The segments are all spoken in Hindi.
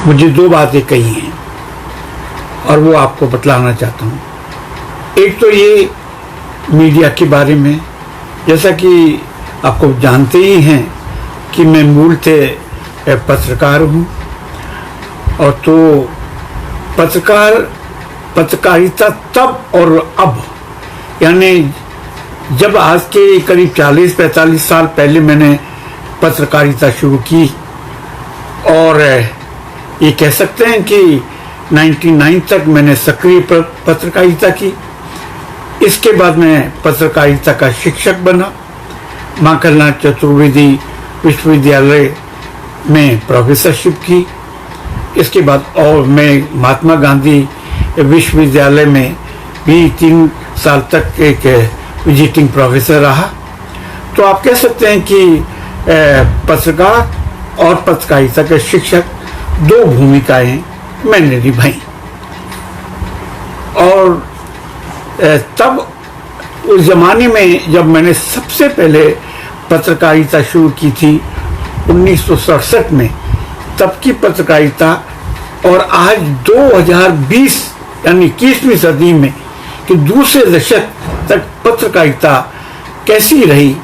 मुझे दो बातें कही हैं और वो आपको बतलाना चाहता हूँ। एक तो ये मीडिया के बारे में, जैसा कि आपको जानते ही हैं कि मैं मूलतः पत्रकार हूँ, और तो पत्रकारिता तब और अब, यानी जब आज के करीब 40-45 साल पहले मैंने पत्रकारिता शुरू की, और ये कह सकते हैं कि 99 तक मैंने सक्रिय पत्रकारिता की। इसके बाद मैं पत्रकारिता का शिक्षक बना, माखनलाल चतुर्वेदी विश्वविद्यालय में प्रोफेसरशिप की। इसके बाद और मैं महात्मा गांधी विश्वविद्यालय में भी 3 साल तक एक विजिटिंग प्रोफेसर रहा। तो आप कह सकते हैं कि पत्रकार और पत्रकारिता के शिक्षक दो भूमिकाएं मैंने निभाई। और तब उस जमाने में जब मैंने सबसे पहले पत्रकारिता शुरू की थी 1967 में, तब की पत्रकारिता और आज 2020 यानी 21वीं सदी में कि दूसरे दशक तक पत्रकारिता कैसी रही,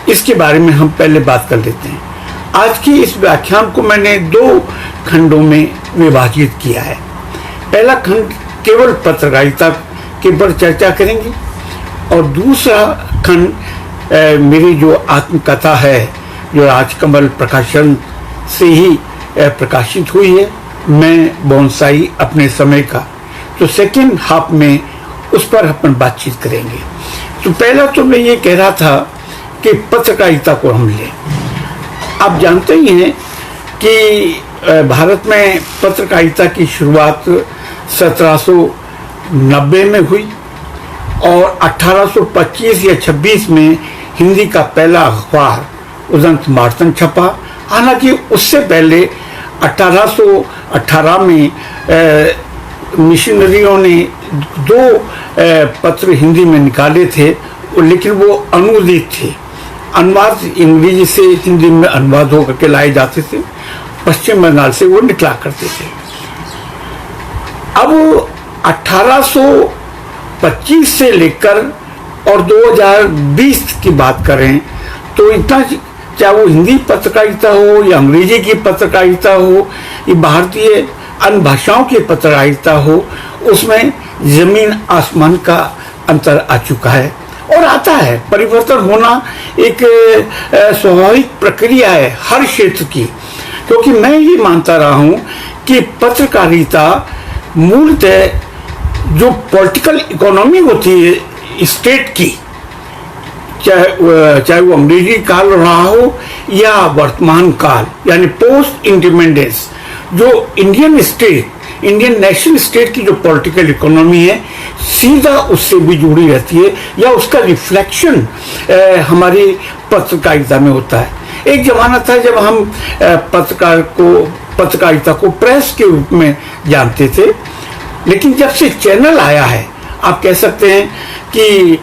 इसके बारे में हम पहले बात कर लेते हैं। आज की इस व्याख्यान को मैंने 2 खंडों में विभाजित किया है। पहला खंड केवल पत्रकारिता के ऊपर चर्चा करेंगे, और दूसरा खंड मेरी जो आत्मकथा है, जो राजकमल प्रकाशन से ही प्रकाशित हुई है, मैं बोनसाई अपने समय का, तो सेकेंड हाफ में उस पर अपन बातचीत करेंगे। तो पहला तो मैं ये कह रहा था कि पत्रकारिता को हम लें। आप जानते ही हैं कि भारत में पत्रकारिता की शुरुआत 1790 में हुई, और 1825 या 26 में हिंदी का पहला अखबार उदंत मार्तन छपा। हालांकि उससे पहले 1818 में मिशनरियों ने 2 पत्र हिंदी में निकाले थे, लेकिन वो अनुदित थे। अनुवाद अंग्रेजी से हिंदी में अनुवाद होकर के लाए जाते थे, पश्चिम बंगाल से वो निकला करते थे। अब 1825 से लेकर और 2020 की बात करें तो इतना, चाहे वो हिंदी पत्रकारिता हो या अंग्रेजी की पत्रकारिता हो या भारतीय अन्य भाषाओं की पत्रकारिता हो, उसमें जमीन आसमान का अंतर आ चुका है और आता है। परिवर्तन होना एक स्वाभाविक प्रक्रिया है हर क्षेत्र की, क्योंकि मैं ये मानता रहा हूँ कि पत्रकारिता मूलतः जो पॉलिटिकल इकोनॉमी होती है स्टेट की, चाहे वो अंग्रेजी काल रहा हो या वर्तमान काल यानी पोस्ट इंडिपेंडेंस, जो इंडियन नेशनल स्टेट की जो पॉलिटिकल इकोनॉमी है, सीधा उससे भी जुड़ी रहती है या उसका रिफ्लेक्शन हमारी पत्रकारिता में होता है। एक जमाना था जब हम पत्रकारिता को प्रेस के रूप में जानते थे, लेकिन जब से चैनल आया है, आप कह सकते हैं कि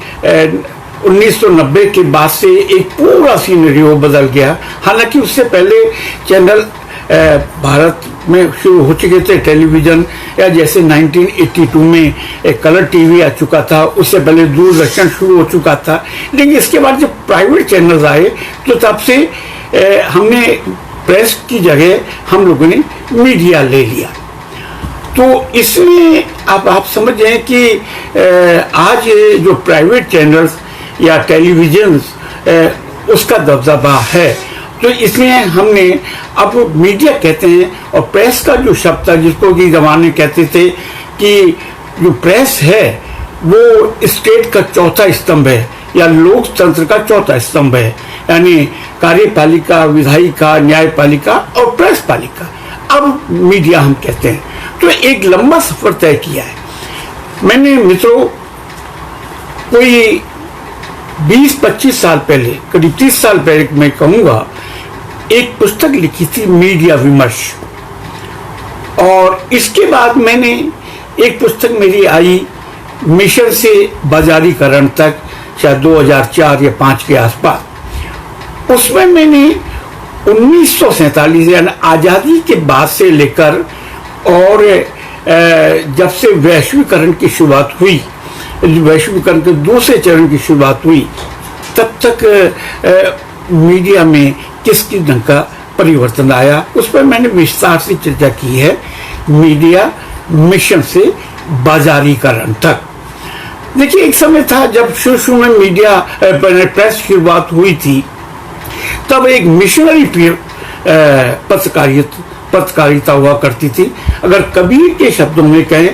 1990 के बाद से एक पूरा सीनरियो बदल गया। हालांकि उससे पहले चैनल भारत में शुरू हो चुके थे, टेलीविजन, या जैसे 1982 में एक कलर टीवी आ चुका था, उससे पहले दूरदर्शन शुरू हो चुका था। लेकिन इसके बाद जब प्राइवेट चैनल्स आए तो तब से हमने प्रेस की जगह हम लोगों ने मीडिया ले लिया। तो इसमें आप समझ जाएं कि आज जो प्राइवेट चैनल्स या टेलीविजन उसका दबदबा है, तो इसलिए हमने अब मीडिया कहते हैं, और प्रेस का जो शब्द था जिसको कि जमाने कहते थे कि जो प्रेस है वो स्टेट का चौथा स्तंभ है या लोकतंत्र का चौथा स्तंभ है, यानी कार्यपालिका, विधायिका, न्यायपालिका और प्रेस पालिका। अब मीडिया हम कहते हैं। तो एक लंबा सफर तय किया है मैंने मित्रों। कोई 20-25 साल पहले, करीब 30 साल पहले मैं कहूँगा, एक पुस्तक लिखी थी मीडिया विमर्श, और इसके बाद मैंने एक पुस्तक मेरी आई मिशन से बाजारीकरण तक, शायद 2004 या 2005 के आसपास। उसमें मैंने 1947 यानी आजादी के बाद से लेकर और जब से वैश्वीकरण की शुरुआत हुई, वैश्वीकरण के दूसरे चरण की शुरुआत हुई, तब तक मीडिया में किस ढंग का परिवर्तन आया, उस पर मैंने विस्तार से चर्चा की है। मीडिया मिशन से बाजारीकरण तक। देखिए, एक समय था जब शुरू में मीडिया प्रेस की शुरुआत हुई थी, तब एक मिशनरी पत्रकारिता हुआ करती थी। अगर कबीर के शब्दों में कहें,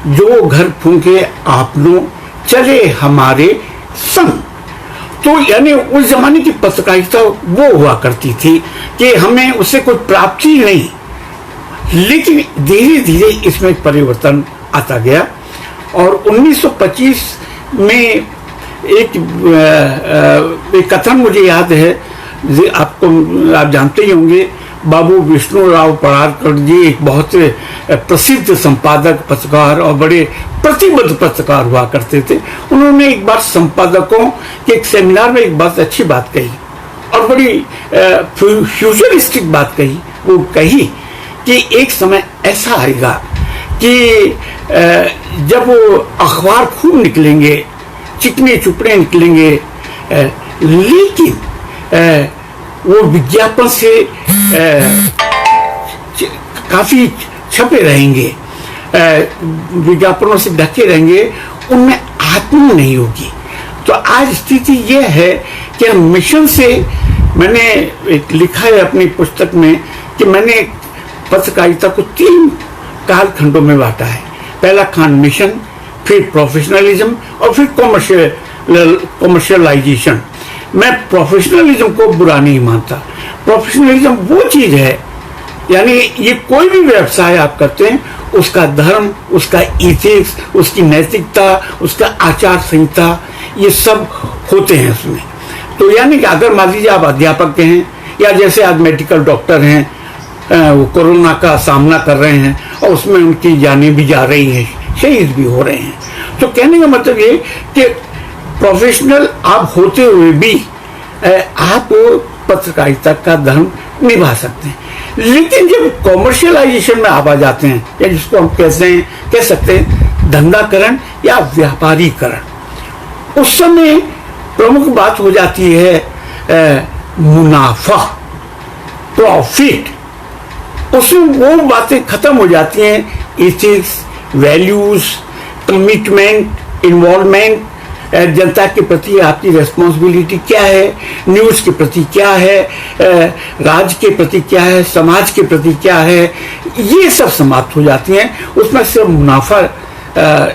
जो घर फूंके आपनो चले हमारे संग, तो यानी उस जमाने की पत्रकारिता वो हुआ करती थी कि हमें उससे कोई प्राप्ति नहीं, लेकिन धीरे धीरे इसमें परिवर्तन आता गया। और 1925 में एक कथन मुझे याद है, आप जानते ही होंगे, बाबू विष्णुराव परारकर जी एक बहुत प्रसिद्ध संपादक, पत्रकार और बड़े प्रतिबद्ध पत्रकार हुआ करते थे। उन्होंने एक बार संपादकों के एक सेमिनार में एक बहुत अच्छी बात कही और बड़ी फ्यूचरिस्टिक बात कही। वो कही कि एक समय ऐसा आएगा कि जब वो अखबार खूब निकलेंगे, चिकने चुपड़े निकलेंगे, लेकिन वो विज्ञापन से काफी छपे रहेंगे, विज्ञापनों से ढके रहेंगे, उनमें आत्मा नहीं होगी। तो आज स्थिति यह है कि हम मिशन से, मैंने एक लिखा है अपनी पुस्तक में कि मैंने पत्रकारिता को 3 कालखंडों में बांटा है। पहला खंड मिशन, फिर प्रोफेशनलिज्म और फिर कॉमर्शियलाइजेशन। मैं प्रोफेशनलिज्म को बुरा नहीं मानता। प्रोफेशनलिज्म वो चीज है, यानी ये कोई भी व्यवसाय आप करते हैं, उसका धर्म, उसका इथिक्स, उसकी नैतिकता, उसका आचार संहिता, ये सब होते हैं उसमें। तो यानी कि अगर मान लीजिए आप अध्यापक हैं, या जैसे आज मेडिकल डॉक्टर हैं, वो कोरोना का सामना कर रहे हैं और उसमें उनकी जानें भी जा रही हैं, शहीद भी हो रहे हैं। तो कहने का मतलब ये कि प्रोफेशनल आप होते हुए भी आप पत्रकारिता का धर्म निभा सकते हैं। लेकिन जब कॉमर्शियलाइजेशन में आप आ जाते हैं, या जिसको हम कह सकते हैं धंधाकरण या व्यापारीकरण, उस समय प्रमुख बात हो जाती है मुनाफा, प्रॉफिट। उसमें वो बातें खत्म हो जाती हैं, एथिक्स, वैल्यूज, कमिटमेंट, इन्वॉल्वमेंट, जनता के प्रति आपकी रेस्पॉन्सिबिलिटी क्या है, न्यूज़ के प्रति क्या है, राज्य के प्रति क्या है, समाज के प्रति क्या है, ये सब समाप्त हो जाती हैं। उसमें सिर्फ मुनाफा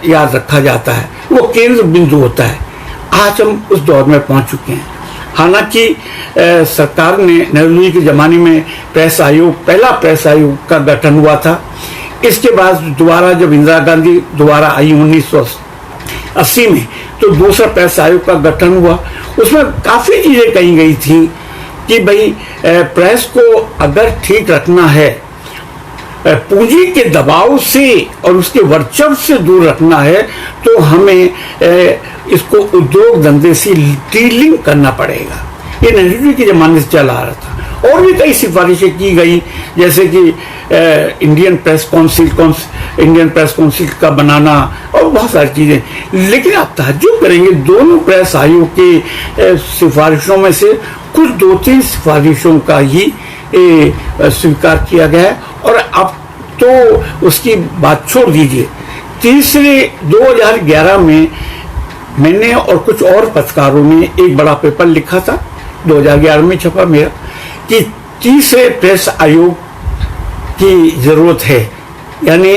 याद रखा जाता है, वो केंद्र बिंदु होता है। आज हम उस दौर में पहुंच चुके हैं। हालांकि सरकार ने, नेहरू जी के ज़माने में पहला प्रेस आयोग का गठन हुआ था। इसके बाद दोबारा जब इंदिरा गांधी दोबारा आई 1980 में, तो दूसरा प्रेस आयोग का गठन हुआ। उसमें काफ़ी चीज़ें कही गई थी कि भाई प्रेस को अगर ठीक रखना है, पूंजी के दबाव से और उसके वर्चस्व से दूर रखना है, तो हमें इसको उद्योग धंधे से डीलिंग करना पड़ेगा। ये नेहरू जी के ज़माने से चला आ रहा था। और भी कई सिफारिशें की गई, जैसे कि इंडियन प्रेस काउंसिल का बनाना और बहुत सारी चीज़ें। लेकिन आप ताज्जुब करेंगे, दोनों प्रेस आयोग की सिफारिशों में से कुछ 2-3 सिफारिशों का ही स्वीकार किया गया है। और अब तो उसकी बात छोड़ दीजिए। 2011 में मैंने और कुछ और पत्रकारों ने एक बड़ा पेपर लिखा था, 2011 में छपा मेरा, कि तीसरे प्रेस आयोग की जरूरत है। यानी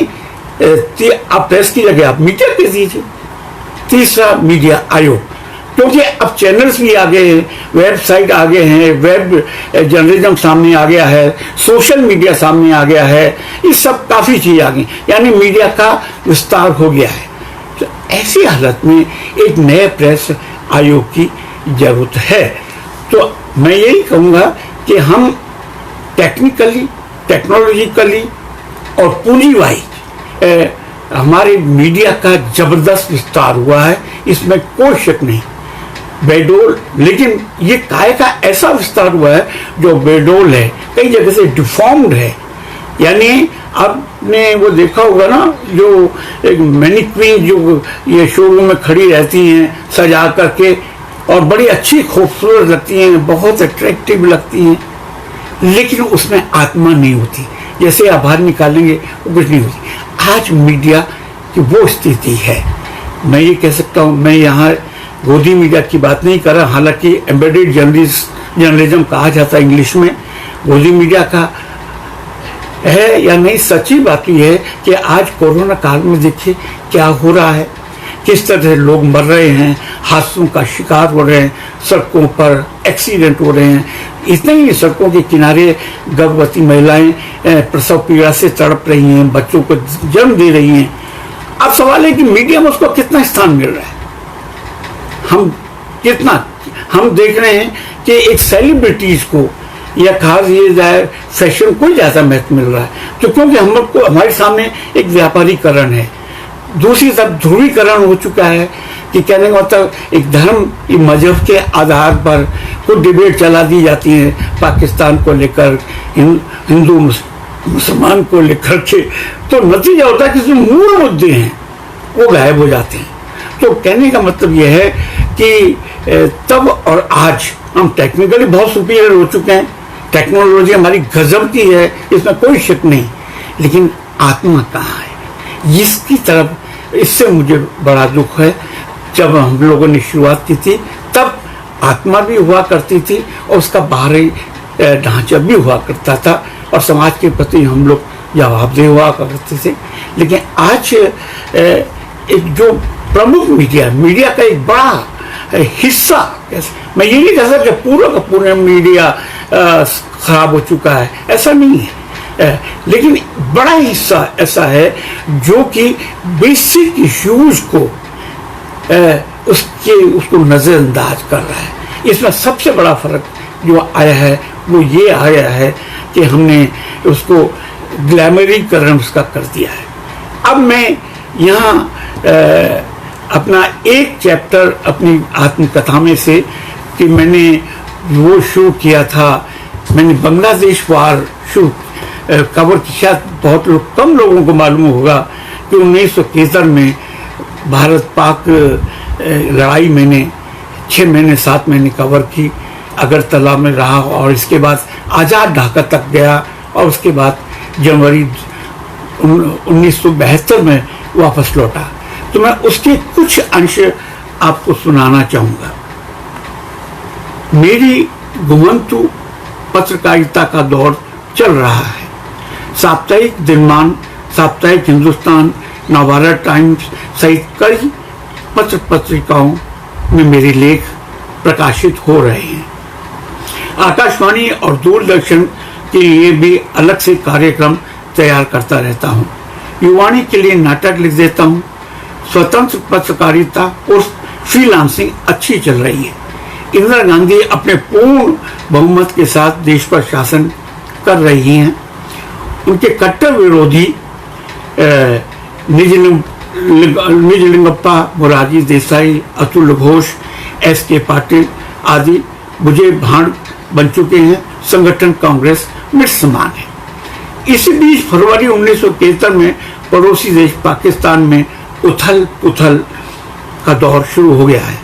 आप प्रेस की जगह आप मीडिया दे दीजिए, तीसरा मीडिया आयोग। क्योंकि अब चैनल्स भी आ गए हैं, वेबसाइट आ गए हैं, वेब जर्नलिज्म सामने आ गया है, सोशल मीडिया सामने आ गया है, ये सब काफ़ी चीज़ आ गई, यानी मीडिया का विस्तार हो गया है। तो ऐसी हालत में एक नए प्रेस आयोग की जरूरत है। तो मैं यही कहूँगा कि हम टेक्निकली, टेक्नोलॉजिकली और पूंजी वाइज हमारे मीडिया का जबरदस्त विस्तार हुआ है, इसमें कोई शक नहीं। बेडोल, लेकिन ये काय का ऐसा विस्तार हुआ है जो बेडोल है कई जगह से डिफॉर्म्ड है। यानी आपने वो देखा होगा ना, जो एक मैनिक्वीन जो ये शोरूम में खड़ी रहती हैं सजा करके और बड़ी अच्छी खूबसूरत लगती हैं, बहुत अट्रैक्टिव लगती हैं, लेकिन उसमें आत्मा नहीं होती। जैसे आप बाहर निकालेंगे वो कुछ नहीं होती। आज मीडिया की वो स्थिति है। मैं ये कह सकता हूँ, मैं यहाँ गोदी मीडिया की बात नहीं कर रहा, हालांकि एम्बेडेड जर्नलिज्म कहा जाता है इंग्लिश में। गोदी मीडिया का है या नहीं, सच्ची बात यह है कि आज कोरोना काल में देखिए क्या हो रहा है, किस तरह से लोग मर रहे हैं, हादसों का शिकार हो रहे हैं, सड़कों पर एक्सीडेंट हो रहे हैं। इतने ही सड़कों के किनारे गर्भवती महिलाएं प्रसव पीड़ा से तड़प रही हैं, बच्चों को जन्म दे रही हैं। अब सवाल है कि मीडिया में उसको कितना स्थान मिल रहा है। हम देख रहे हैं कि एक सेलिब्रिटीज को या खास ये जाए फैशन को ज़्यादा महत्व मिल रहा है, तो क्योंकि हम लोग को हमारे सामने एक व्यापारीकरण है। दूसरी तरफ ध्रुवीकरण हो चुका है कि कहने का मतलब एक धर्म मजहब के आधार पर कुछ डिबेट चला दी जाती है, पाकिस्तान को लेकर, हिंदू मुसलमान को लेकर के, तो नतीजा होता है कि जो मूल मुद्दे हैं वो गायब हो जाते हैं। तो कहने का मतलब यह है कि तब और आज हम टेक्निकली बहुत सुपीरियर हो चुके हैं, टेक्नोलॉजी हमारी गजब की है, इसमें कोई शक नहीं, लेकिन आत्मा कहाँ है, इसकी तरफ इससे मुझे बड़ा दुख है। जब हम लोगों ने शुरुआत की थी तब आत्मा भी हुआ करती थी और उसका बाहरी ढांचा भी हुआ करता था और समाज के प्रति हम लोग जवाबदेह हुआ करते थे। लेकिन आज एक जो प्रमुख मीडिया का एक बड़ा हिस्सा, मैं ये नहीं कह सकता पूरा का पूरा मीडिया खराब हो चुका है, ऐसा नहीं है, लेकिन बड़ा हिस्सा ऐसा है जो कि बेसिक इश्यूज को उसको नजरअंदाज कर रहा है। इसमें सबसे बड़ा फर्क जो आया है वो ये आया है कि हमने उसको ग्लैमरीकरण उसका कर दिया है। अब मैं यहाँ अपना एक चैप्टर अपनी आत्मकथा में से कि मैंने वो शुरू किया था, मैंने बांग्लादेश वार शुरू कवर की। शायद बहुत कम लोगों को मालूम होगा कि 1971 में भारत पाक लड़ाई मैंने 6 महीने 7 महीने कवर की, अगरतला में रहा और इसके बाद आज़ाद ढाका तक गया और उसके बाद जनवरी 1972 में वापस लौटा। तो मैं उसके कुछ अंश आपको सुनाना चाहूँगा। मेरी घुमंतु पत्रकारिता का दौर चल रहा है। साप्ताहिक दिनमान, साप्ताहिक हिंदुस्तान, नवभारत टाइम्स सहित कई पत्र पत्रिकाओं में मेरे लेख प्रकाशित हो रहे हैं। आकाशवाणी और दूरदर्शन के लिए भी अलग से कार्यक्रम तैयार करता रहता हूँ। युवाणी के लिए नाटक लिख देता हूँ। स्वतंत्र पत्रकारिता और फ्रीलांसिंग अच्छी चल रही है। इंदिरा गांधी अपने पूर्ण बहुमत के साथ देश पर शासन कर रही हैं। उनके कट्टर विरोधी निजलिंगप्पा, मोरारजी देसाई, अतुल घोष, S.K. पाटिल आदि मुझे भाण बन चुके हैं। संगठन कांग्रेस मिट समान है। इसी बीच फरवरी 1973 में पड़ोसी देश पाकिस्तान में उथल पुथल का दौर शुरू हो गया है।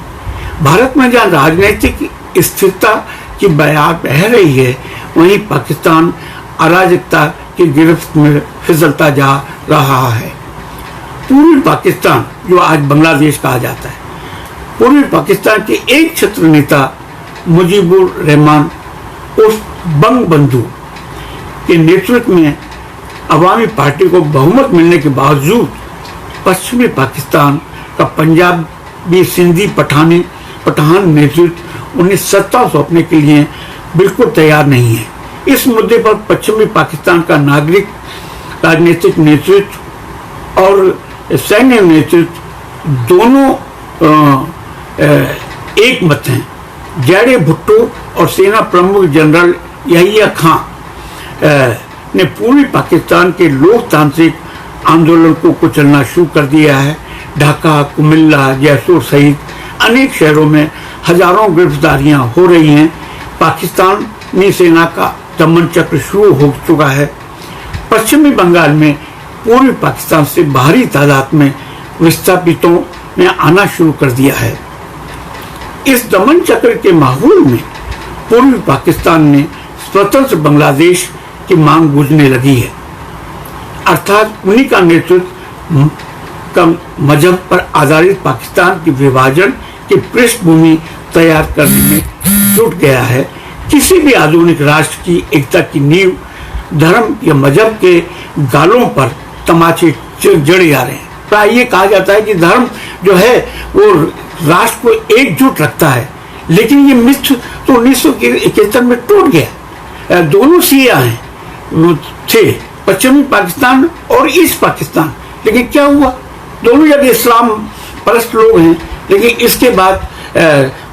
भारत में जहाँ राजनीतिक स्थिरता की बयार बह रही है, वहीं पाकिस्तान अराजकता की गिरफ्त में फिसलता जा रहा है। पूर्वी पाकिस्तान, जो आज बांग्लादेश कहा जाता है, पूर्वी पाकिस्तान के एक छत्र नेता मुजीबुर रहमान उर्फ बंग बंधु के नेतृत्व में अवामी पार्टी को बहुमत मिलने के बावजूद पश्चिमी पाकिस्तान का पंजाबी सिंधी पठान नेतृत्व उन्हें सत्ता सौंपने के लिए बिल्कुल तैयार नहीं है। इस मुद्दे पर पश्चिमी पाकिस्तान का नागरिक राजनीतिक नेतृत्व और सैन्य नेतृत्व दोनों एक मत हैं। जैडे भुट्टो और सेना प्रमुख जनरल यहिया खां ने पूर्वी पाकिस्तान के लोकतांत्रिक आंदोलन को कुचलना शुरू कर दिया है। ढाका, कुमिल्ला, जैसुर सहित अनेक शहरों में हजारों गिरफ्तारियां हो रही हैं। पाकिस्तानी सेना का दमन चक्र शुरू हो चुका है। पश्चिमी बंगाल में पूर्वी पाकिस्तान से भारी तादाद में विस्थापितों ने आना शुरू कर दिया है। इस दमन चक्र के माहौल में पूर्वी पाकिस्तान में स्वतंत्र बांग्लादेश की मांग गूंजने लगी है, अर्थात उन्हीं का नेतृत्व का मजहब पर आधारित पाकिस्तान के विभाजन की पृष्ठभूमि तैयार करने में जुट गया है। किसी भी आधुनिक राष्ट्र की एकता की नींव धर्म या मजहब के गालों पर तमाचे जड़े जा रहे हैं। प्राय ये कहा जाता है कि धर्म जो है वो राष्ट्र को एकजुट रखता है, लेकिन ये मिथ तो 1971 में टूट गया। दोनों सिया हैं थे, पश्चिमी पाकिस्तान और ईस्ट पाकिस्तान, लेकिन क्या हुआ, दोनों जगह इस्लाम परस्त लोग हैं, लेकिन इसके बाद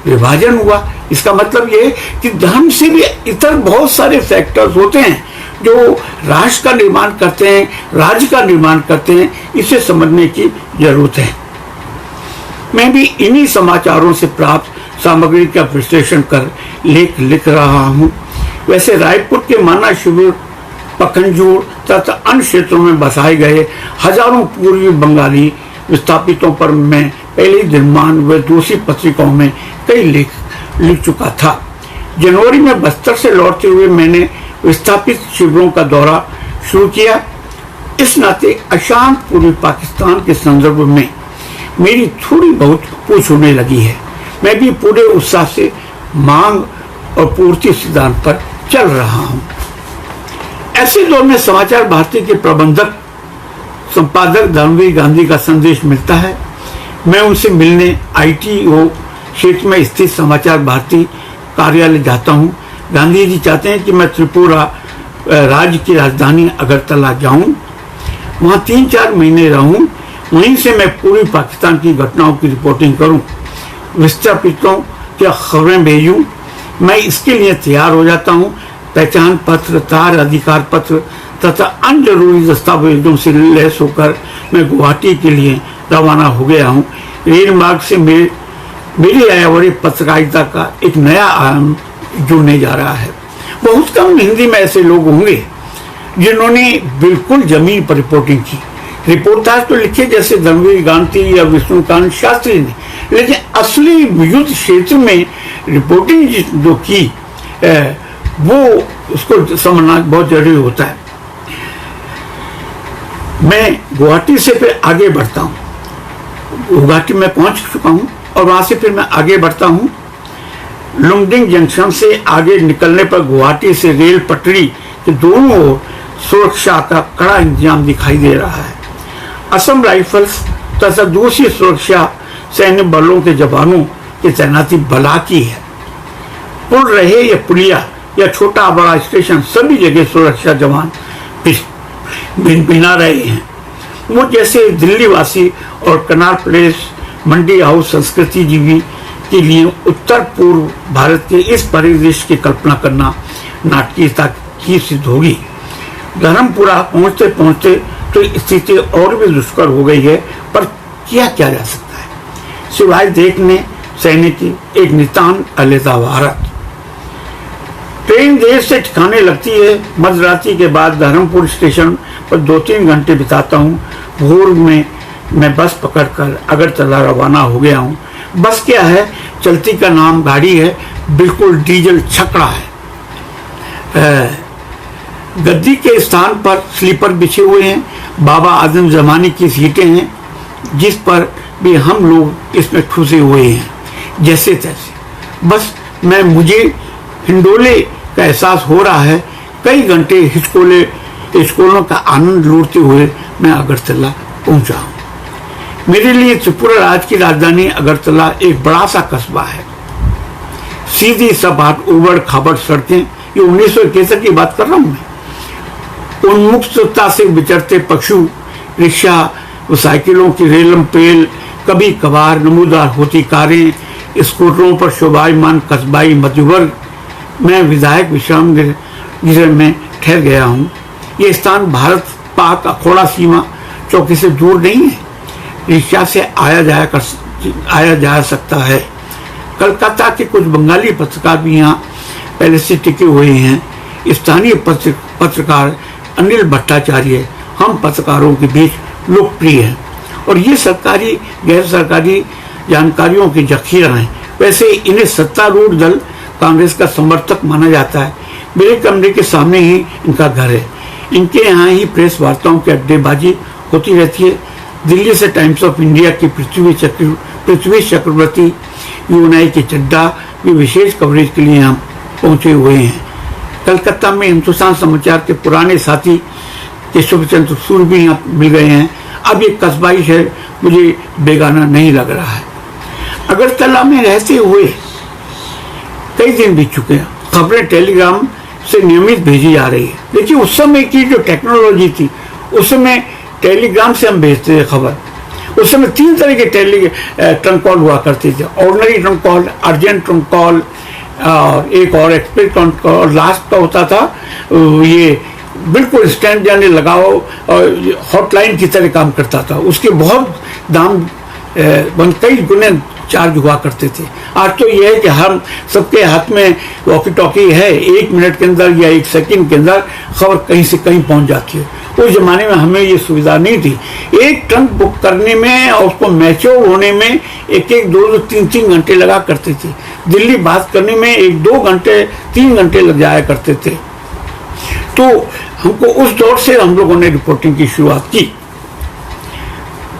विभाजन हुआ। इसका मतलब ये कि धर्म से भी इतर बहुत सारे फैक्टर्स होते हैं जो राष्ट्र का निर्माण करते हैं, राज्य का निर्माण करते हैं। इसे समझने की जरूरत है। मैं भी इन्हीं समाचारों से प्राप्त सामग्री का विश्लेषण कर लेख लिख रहा हूँ। वैसे रायपुर के माना शिविर, पखनजूर तथा अन्य क्षेत्रों में बसाए गए हजारों पूर्वी बंगाली विस्थापितों पर मैं पहले ही दिनमान व दूसरी पत्रिकाओं में कई लेख लिख चुका था। जनवरी में बस्तर से लौटते हुए मैंने विस्थापित शिविरों का दौरा शुरू किया। इस नाते अशांत पूर्वी पाकिस्तान के संदर्भ में मेरी थोड़ी बहुत पूछ होने लगी है। मैं भी पूरे उत्साह से मांग और पूर्ति सिद्धांत पर चल रहा हूँ। ऐसे दौर में समाचार भारती के प्रबंधक संपादक धर्मवीर गांधी का संदेश मिलता है। मैं उनसे मिलने ITO क्षेत्र में स्थित समाचार भारती कार्यालय जाता हूँ। गांधी जी चाहते हैं कि मैं त्रिपुरा राज्य की राजधानी अगरतला जाऊं, वहां 3-4 महीने रहूं, वहीं से मैं पूर्वी पाकिस्तान की घटनाओं की रिपोर्टिंग करूं, विस्थापितों की खबरें भेजूं। मैं इसके लिए तैयार हो जाता हूं। पहचान पत्र, तार अधिकार पत्र तथा अन्य जरूरी दस्तावेजों से लैस होकर मैं गुवाहाटी के लिए रवाना हो गया हूँ। रेल मार्ग से मेरी आयावरी पत्रकारिता का एक नया आयाम जुड़ने जा रहा है। बहुत कम हिंदी में ऐसे लोग होंगे जिन्होंने बिल्कुल जमीन पर रिपोर्टिंग की। रिपोर्टाज तो लिखे जैसे धर्मवीर गांधी या विष्णुकांत शास्त्री ने, लेकिन असली युद्ध क्षेत्र में रिपोर्टिंग जो की वो उसको समझना बहुत जरूरी होता है। मैं गुवाहाटी से फिर आगे बढ़ता हूँ। गुवाहाटी में पहुंच चुका हूँ और वहां से फिर मैं आगे बढ़ता हूँ। लुमडिंग जंक्शन से आगे निकलने पर गुवाहाटी से रेल पटरी के दोनों ओर सुरक्षा का कड़ा इंतजाम दिखाई दे रहा है। असम राइफल्स तथा दूसरी सुरक्षा सैन्य बलों के जवानों की तैनाती बला की है। पुल रहे या पुलिया या छोटा बड़ा स्टेशन, सभी जगह सुरक्षा जवान भिना रहे हैं। मुझ जैसे दिल्ली वासी और कनार प्लेस, मंडी हाउस संस्कृति जीवी के लिए उत्तर पूर्व भारत के इस परिदृश्य की कल्पना करना नाटकीयता की सिद्ध होगी। धर्मपुरा पहुंचते पहुंचते तो स्थिति और भी दुष्कर हो गई है, पर किया क्या जा सकता है सिवाय देखने सहने की एक नितान अलहदा भारत। ट्रेन देर से ठिकाने लगती है। मध्यरात्रि के बाद धर्मपुर स्टेशन पर 2-3 घंटे बिताता हूँ। भोर में मैं बस पकड़कर अगरतला रवाना हो गया हूँ। बस क्या है, चलती का नाम गाड़ी है, बिल्कुल डीजल छकड़ा है। गद्दी के स्थान पर स्लीपर बिछे हुए हैं। बाबा आदम जमाने की सीटें हैं, जिस पर भी हम लोग इसमें ठूसे हुए हैं जैसे तैसे। बस मुझे हिंडोले का एहसास हो रहा है। कई घंटे हिचकोलों का आनंद लूटते हुए मैं अगरतला पहुंचा हूँ। मेरे लिए त्रिपुरा राज्य की राजधानी अगरतला एक बड़ा सा कस्बा है। सीधी सपाट उबड़ खाबड़ सड़कें, ये 1971 की बात कर रहा हूँ मैं। उन्मुक्तता से विचरते पशु रिक्शा, साइकिलों की रेलम पेल, कभी कभार नमूदार होती कारें, स्कूटरों पर शोभायमान कस्बाई मध्यवर्ग। मैं विधायक विश्राम गृह में ठहर गया हूँ। ये स्थान भारत पाक अखोड़ा सीमा चौकी से दूर नहीं है। रिक्शा से आया जाया आया जा सकता है। कलकत्ता के कुछ बंगाली पत्रकार भी यहाँ पहले से टिके हुए हैं। स्थानीय पत्रकार अनिल भट्टाचार्य हम पत्रकारों के बीच लोकप्रिय हैं और ये सरकारी गैर सरकारी जानकारियों के जखीरा हैं। वैसे इन्हें सत्तारूढ़ दल कांग्रेस का समर्थक माना जाता है। मेरे कमरे के सामने ही इनका घर है। इनके यहाँ ही प्रेस वार्ताओं की अड्डेबाजी होती रहती है। दिल्ली से टाइम्स ऑफ इंडिया की पृथ्वी चक्रवर्ती, यूनाई के चड्डा भी विशेष कवरेज के लिए यहाँ पहुंचे हुए हैं। कलकत्ता में हिंदुस्तान समाचार के पुराने साथी केशव चंद्र सूर्य भी यहाँ मिल गए हैं। अब ये कस्बाई शहर मुझे बेगाना नहीं लग रहा है। अगरतला में रहते हुए कई दिन बीत चुके हैं। खबरें टेलीग्राम से नियमित भेजी जा रही है। देखिए उस समय की जो टेक्नोलॉजी थी, उस समय टेलीग्राम से हम भेजते थे खबर। उस समय 3 तरह के ट्रंक कॉल हुआ करते थे। Ordinary trunk call, urgent trunk call और एक और एक्सप्रेस ट्रंक कॉल। लास्ट का होता था ये बिल्कुल स्टैंड जाने लगाओ और हॉटलाइन की तरह काम करता था। उसके बहुत दाम कई गुने चार्ज हुआ करते थे। आज तो यह है कि हम सबके हाथ में वॉकी टॉकी है, 1 मिनट के अंदर या 1 सेकंड के अंदर खबर कहीं से कहीं पहुंच जाती है। उस जमाने में हमें ये सुविधा नहीं थी। एक ट्रंक बुक करने में और उसको मैच्योर होने में 1-1, 2-2, 3-3 घंटे लगा करते थे। दिल्ली बात करने में 1-2 घंटे, 3 घंटे लग जाया करते थे। तो हमको उस दौर से हम लोगों ने रिपोर्टिंग की शुरुआत की।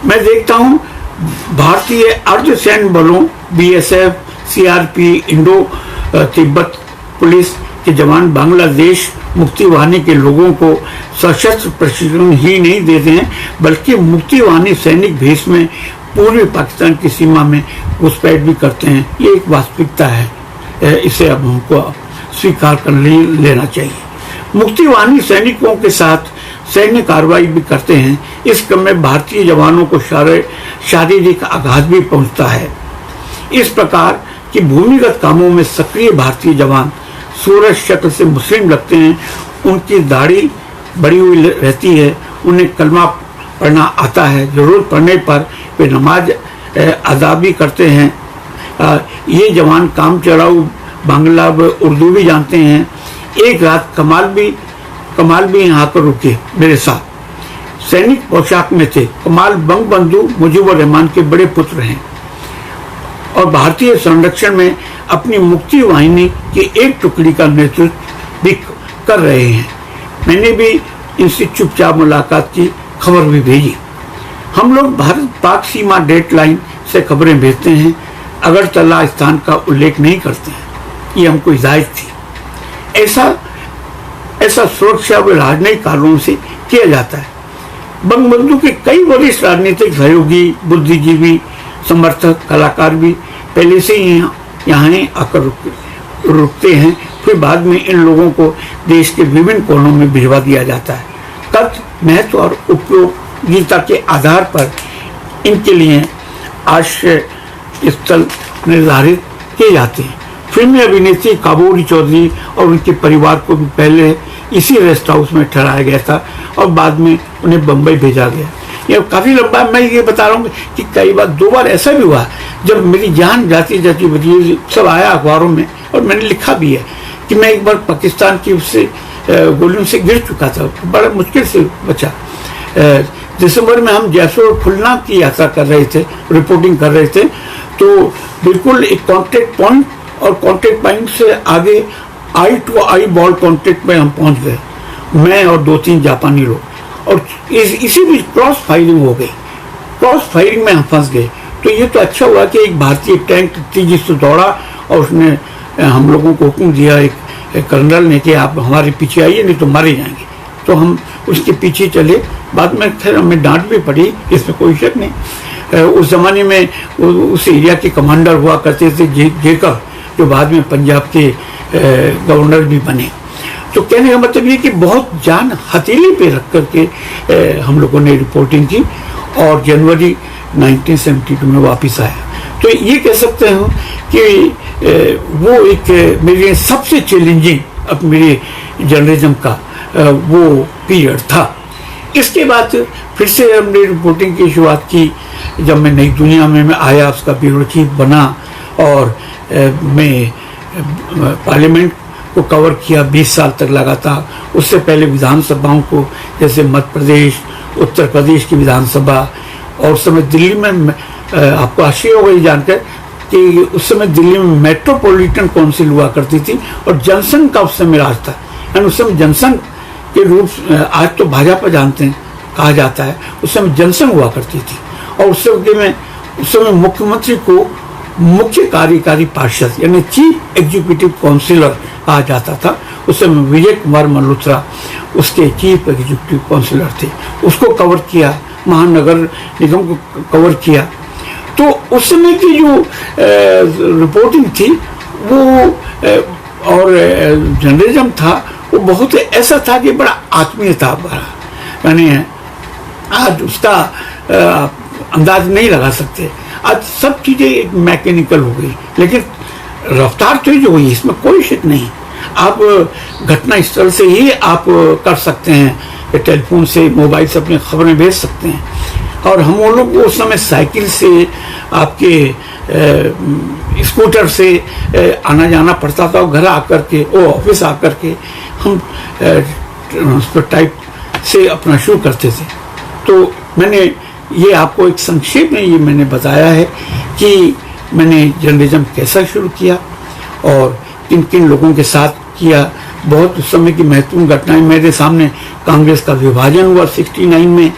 मैं देखता हूँ भारतीय अर्धसैन्य बलों BSF, CRP, Indo Tibet police के जवान बांग्लादेश मुक्ति वाहिनी के लोगों को सशस्त्र प्रशिक्षण ही नहीं देते हैं, बल्कि मुक्ति वाहिनी सैनिक भेष में पूर्वी पाकिस्तान की सीमा में घुसपैठ भी करते हैं। ये एक वास्तविकता है, इसे अब हमको स्वीकार कर लेना चाहिए। मुक्ति वाहिनी सैनिकों के साथ सैन्य कार्रवाई भी करते हैं। इस क्रम में भारतीय जवानों को शारीरिक आघात भी पहुंचता है। इस प्रकार की भूमिगत कामों में सक्रिय भारतीय जवान सूरज शक्ल से मुस्लिम लगते हैं। उनकी दाढ़ी बड़ी हुई रहती है। उन्हें कलमा पढ़ना आता है। जरूरत पड़ने पर वे नमाज अदा भी करते हैं। ये जवान काम चलाऊ बांग्ला व उर्दू भी जानते हैं। एक रात कमाल भी यहाँ पर रुके मेरे साथ। सैनिक पोशाक में थे। कमाल बंगबंधु मुजीबुर रहमान के बड़े पुत्र हैं और भारतीय संरक्षण में अपनी मुक्ति वाहिनी की एक टुकड़ी का नेतृत्व भी कर रहे हैं। मैंने भी इनसे चुपचाप मुलाकात की, खबर भी भेजी। हम लोग भारत पाक सीमा डेट लाइन से खबरें भेजते हैं, अगरतला स्थान का उल्लेख नहीं करते हैं। ये हमको हिदायत थी। ऐसा सुरक्षा व राजनयिक कारणों से किया जाता है। बंगबंधु के कई वरिष्ठ राजनीतिक सहयोगी, बुद्धिजीवी, समर्थक, कलाकार भी पहले से ही यहाँ आकर रुकते हैं। फिर बाद में इन लोगों को देश के विभिन्न कोनों में भिजवा दिया जाता है। तथ्य, महत्व और उपयोगिता के आधार पर इनके लिए आश्रय स्थल निर्धारित किए जाते हैं। फिल्मी अभिनेत्री काबोली चौधरी और उनके परिवार को भी पहले इसी रेस्ट हाउस में ठहराया गया था और बाद में उन्हें बम्बई भेजा गया। ये काफ़ी लंबा, मैं ये बता रहा हूँ कि कई बार 2 बार ऐसा भी हुआ जब मेरी जान जाती बची। सब आया अखबारों में और मैंने लिखा भी है कि मैं एक बार पाकिस्तान की उससे गोलियों से गिर चुका था, बड़ा मुश्किल से बचा। दिसंबर में हम जैसलमेर खुलना की यात्रा कर रहे थे, रिपोर्टिंग कर रहे थे, तो बिल्कुल एक कॉन्टेक्ट पॉइंट और कॉन्टेक्ट पॉइंट से आगे आई टू आई बॉल कॉन्टेक्ट में हम पहुंच गए, मैं और 2-3 जापानी लोग। और इसी बीच क्रॉस फायरिंग हो गई। क्रॉस फायरिंग में हम फंस गए। तो ये तो अच्छा हुआ कि एक भारतीय टैंक तेजी से दौड़ा और उसने हम लोगों को हुक्म दिया, एक कर्नल ने, कि आप हमारे पीछे आइए नहीं तो मारे जाएंगे। तो हम उसके पीछे चले। बाद में खैर हमें डांट भी पड़ी, इसमें कोई शक नहीं। उस जमाने में उस एरिया के कमांडर हुआ करते थे जेकर, जो बाद में पंजाब के गवर्नर भी बने। तो कहने का मतलब ये कि बहुत जान हथेली पे रख करके हम लोगों ने रिपोर्टिंग की और जनवरी 1972 में वापस आया। तो ये कह सकते हो कि वो एक मेरे लिए सबसे चैलेंजिंग अब मेरे जर्नलिज्म का वो पीरियड था। इसके बाद फिर से हमने रिपोर्टिंग की शुरुआत की जब मैं नई दुनिया में मैं आया, उसका ब्यूरो चीफ बना और मैं पार्लियामेंट को कवर किया 20 साल तक लगातार। उससे पहले विधानसभाओं को, जैसे मध्य प्रदेश, उत्तर प्रदेश की विधानसभा, और उस समय दिल्ली में आपको आश्चर्य होगा ये जानकर कि उस समय दिल्ली में मेट्रोपॉलिटन काउंसिल हुआ करती थी और जनसंघ का उस समय राज था। यानी उस समय जनसंघ के रूप, आज तो भाजपा जानते हैं कहा जाता है, उस समय जनसंघ हुआ करती थी। और उस समय मुख्यमंत्री को मुख्य कार्यकारी पार्षद यानी चीफ एग्जीक्यूटिव काउंसिलर कहा जाता था। उस समय विजय कुमार मल्होत्रा उसके चीफ एग्जीक्यूटिव काउंसिलर थे। उसको कवर किया, महानगर निगम को कवर किया। तो उस समय की जो रिपोर्टिंग थी वो और जर्नलिज्म था, वो बहुत ऐसा था कि बड़ा आत्मीय था, बड़ा, यानी आज उसका अंदाज नहीं लगा सकते। आज सब चीजें एक मैकेनिकल हो गई, लेकिन रफ्तार तेज हो गई, इसमें कोई शक नहीं। आप घटना स्थल से ही आप कर सकते हैं, टेलीफोन से, मोबाइल से अपनी खबरें भेज सकते हैं। और हम वो लोग उस समय साइकिल से, आपके स्कूटर से आना जाना पड़ता था, घर आकर के, वो ऑफिस आकर के हम टाइप से अपना शुरू करते थे। तो मैंने ये आपको एक संक्षेप में ये मैंने बताया है कि मैंने जर्नलिज्म कैसा शुरू किया और किन किन लोगों के साथ किया। बहुत उस समय की महत्वपूर्ण घटनाएं मेरे सामने, कांग्रेस का विभाजन हुआ 69 में।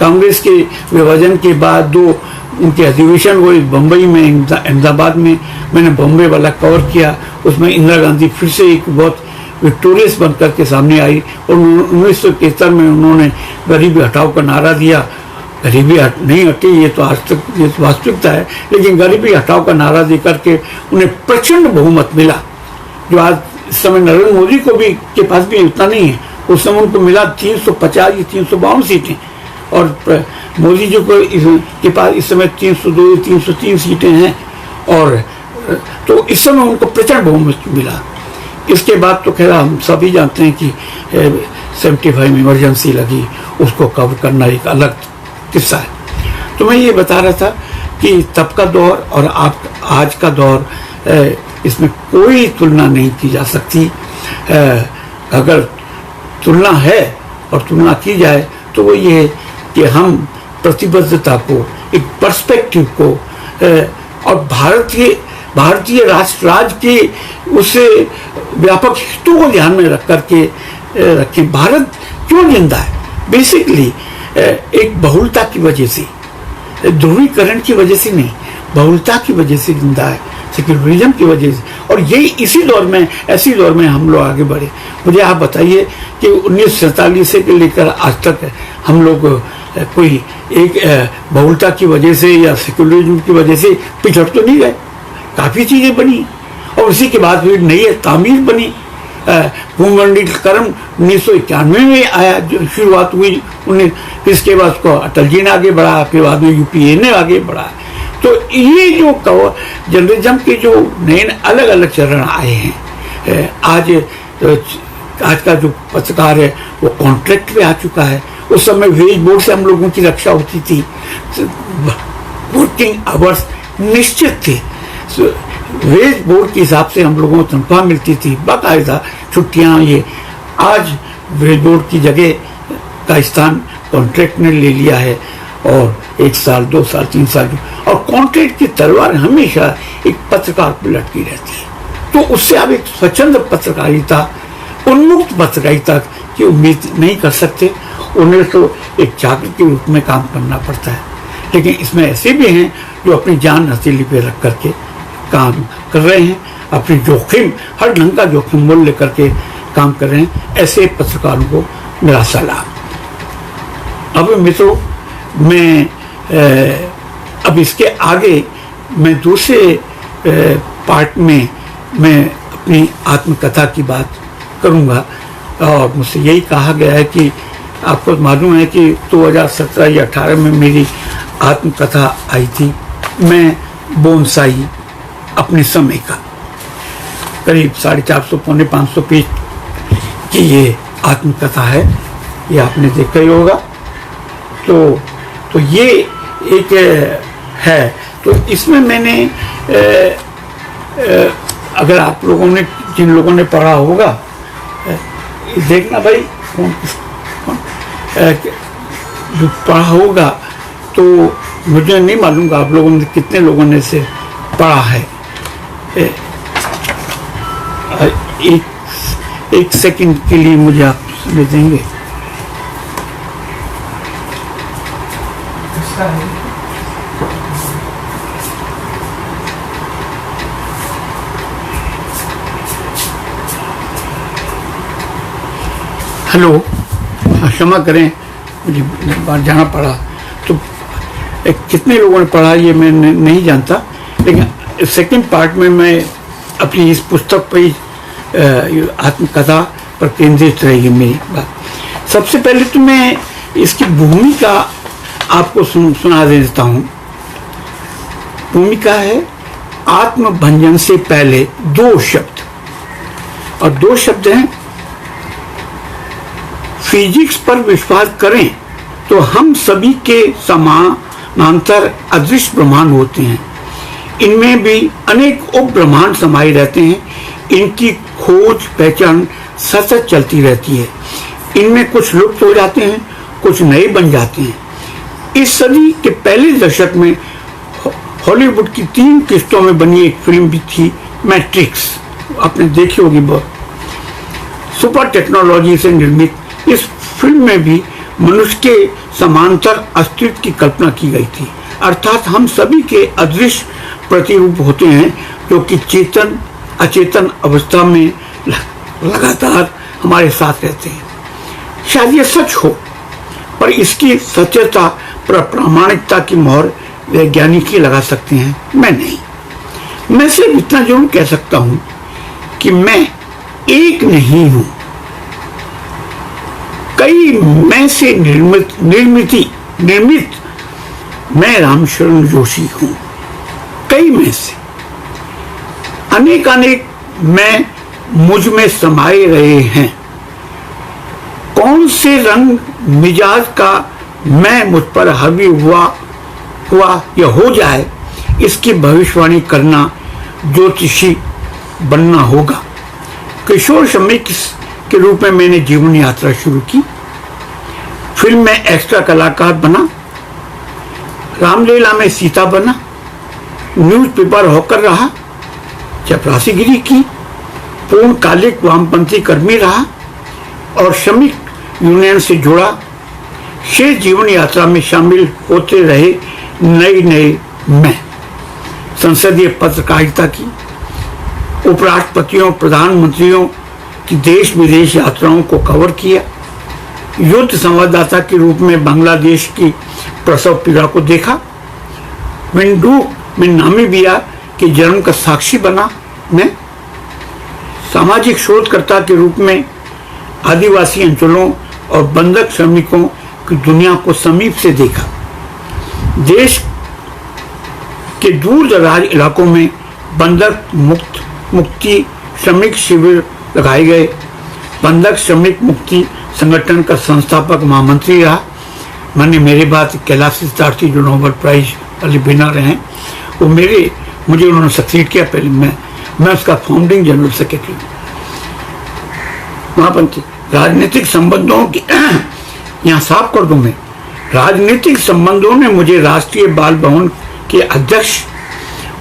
कांग्रेस के विभाजन के बाद 2 उनके अधिवेशन हुए बम्बई में, अहमदाबाद में। मैंने बॉम्बे वाला कवर किया। उसमें इंदिरा गांधी फिर से एक बहुत विक्टोरियस बनकर के सामने आई और 1973 में उन्होंने गरीबी हटाओ का नारा दिया। गरीबी नहीं हटी, ये तो आज तक ये तो वास्तविकता है, लेकिन गरीबी हटाओ का नारा देकर के उन्हें प्रचंड बहुमत मिला, जो आज इस समय नरेंद्र मोदी को भी के पास भी उतना नहीं है। उस समय उनको मिला 350 या 352 सीटें, और मोदी जी को के पास इस समय 302 या 303 सीटें हैं। और तो इस समय उनको प्रचंड बहुमत मिला। इसके बाद तो खैर हम सभी जानते हैं कि 75 में इमरजेंसी लगी, उसको कवर करना एक अलग किस्सा है। तो मैं ये बता रहा था कि तब का दौर और आज का दौर, इसमें कोई तुलना नहीं की जा सकती। अगर तुलना है और तुलना की जाए तो वो ये है कि हम प्रतिबद्धता को, एक पर्सपेक्टिव को और भारतीय राष्ट्र के उस व्यापक हितों को ध्यान में रख करके रखें। भारत क्यों जिंदा है? बेसिकली एक बहुलता की वजह से, ध्रुवीकरण की वजह से नहीं, बहुलता की वजह से जिंदा है, सेक्युलरिज्म की वजह से। और यही इसी दौर में, ऐसी दौर में हम लोग आगे बढ़े। मुझे आप बताइए कि 1947 से लेकर आज तक हम लोग कोई एक बहुलता की वजह से या सेक्युलरिज्म की वजह से पिछड़ तो नहीं गए। काफ़ी चीज़ें बनी और उसी के बाद फिर नई तामीर बनी। भूमंडलीकरण 1991 में आया, जो शुरुआत हुई। इसके बाद उसको अटल जी ने आगे बढ़ाया, फिर बाद में यूपीए ने आगे बढ़ाया। तो ये जो जर्नलिज्म के जो नए अलग अलग चरण आए हैं, आज का जो पत्रकार है वो कॉन्ट्रैक्ट पे आ चुका है। उस समय वेज बोर्ड से हम लोगों की रक्षा होती थी, वर्किंग आवर्स निश्चित थे, वेज बोर्ड के हिसाब से हम लोगों को तनख्वाह मिलती थी, बाकायदा छुट्टियां। ये आज वेज बोर्ड की जगह का स्थान कॉन्ट्रैक्ट ने ले लिया है, और 1 साल 2 साल 3 साल, और कॉन्ट्रैक्ट की तलवार हमेशा एक पत्रकार पर लटकी रहती है। तो उससे आप एक स्वच्छंद पत्रकारिता, उन्मुक्त पत्रकारिता की उम्मीद नहीं कर सकते। उन्हें तो एक चाकर के रूप में काम करना पड़ता है। लेकिन इसमें ऐसे भी हैं जो अपनी जान हथेली पे रख करके काम कर रहे हैं, अपनी जोखिम, हर ढंग का जोखिम मोल लेकर के काम कर रहे हैं। ऐसे पत्रकारों को मेरा सलाह। अब मित्रों, मैं अब इसके आगे मैं दूसरे पार्ट में मैं अपनी आत्मकथा की बात करूंगा। और मुझसे यही कहा गया है कि आपको मालूम है कि 2017 या 18 में मेरी आत्मकथा आई थी, मैं बोनसाई अपने समय का, करीब 450 पौने 500 पेज की ये आत्मकथा है। ये आपने देखा ही होगा। तो ये एक है। तो इसमें मैंने अगर आप लोगों ने, जिन लोगों ने पढ़ा होगा, देखना भाई कौन जो पढ़ा होगा, तो मुझे नहीं मालूम आप लोगों ने कितने लोगों ने इसे पढ़ा है। एक सेकंड के लिए मुझे आप सुन देंगे। हेलो, क्षमा करें, मुझे बाहर जाना पड़ा। तो कितने लोगों ने पढ़ा ये मैं नहीं जानता, लेकिन सेकंड पार्ट में मैं अपनी इस पुस्तक पर आत्मकथा पर केंद्रित रहेगी मेरी बात। सबसे पहले तो मैं इसकी भूमिका आपको सुना देता हूँ। भूमिका है आत्मभंजन से पहले दो शब्द, और दो शब्द हैं फिजिक्स पर विश्वास करें तो हम सभी के समानांतर अदृश्य ब्रह्मांड होते हैं। इनमें भी अनेक उप ब्रह्मांड समाये रहते हैं। इनकी खोज पहचान सतत चलती रहती है। इनमें कुछ लुप्त हो जाते हैं, कुछ नए बन जाते हैं। इस सदी के पहले दशक में हॉलीवुड की 3 किस्तों में बनी एक फिल्म भी थी, मैट्रिक्स, आपने देखी होगी। बहुत सुपर टेक्नोलॉजी से निर्मित इस फिल्म में भी मनुष्य के समांतर अस्तित्व की कल्पना की गई थी। अर्थात हम सभी के अदृश्य प्रतिरूप होते हैं, जो कि चेतन अचेतन अवस्था में लगातार हमारे साथ रहते हैं। शायद ये सच हो, पर इसकी सत्यता पर प्रामाणिकता की मोहर वैज्ञानिक ही लगा सकते हैं, मैं नहीं। मैं सिर्फ इतना जरूर कह सकता हूं कि मैं एक नहीं हूं, कई मैं से निर्मित मैं रामशरण जोशी हूं। कई में से अनेक मैं मुझ में समाये रहे हैं। कौन से रंग मिजाज का मैं मुझ पर हावी हुआ या हो जाए, इसकी भविष्यवाणी करना ज्योतिषी बनना होगा। किशोर श्रमिक के रूप में मैंने जीवन यात्रा शुरू की। फिल्म में एक्स्ट्रा कलाकार बना, रामलीला में सीता बना, न्यूज़पेपर हॉकर रहा, चपरासीगिरी की, पूर्णकालिक वामपंथी कर्मी रहा और श्रमिक यूनियन से जुड़ा। शेष जीवन यात्रा में शामिल होते रहे नए मैं। संसदीय पत्रकारिता की, उपराष्ट्रपतियों प्रधानमंत्रियों की देश विदेश यात्राओं को कवर किया। युद्ध संवाददाता के रूप में बांग्लादेश की प्रसव पीड़ा को देखा। विंडू में नामीबिया के जन्म का साक्षी बना मैं। सामाजिक शोधकर्ता के रूप में आदिवासी अंचलों और बंधक श्रमिकों की दुनिया को समीप से देखा। देश के दूर दराज इलाकों में बंधक मुक्ति श्रमिक शिविर लगाए गए। बंधक श्रमिक मुक्ति संगठन का संस्थापक महामंत्री रहा। मैंने मेरे बाद कैलाश सिद्धार्थी जो नोबेल प्राइज वाले विनर हैं, वो मुझे उन्होंने सक्सीड किया। पहले मैं उसका फाउंडिंग जनरल सेक्रेटरी महामंत्री। राजनीतिक संबंधों की यहाँ साफ कर दूं मैं, राजनीतिक संबंधों ने मुझे राष्ट्रीय बाल भवन के अध्यक्ष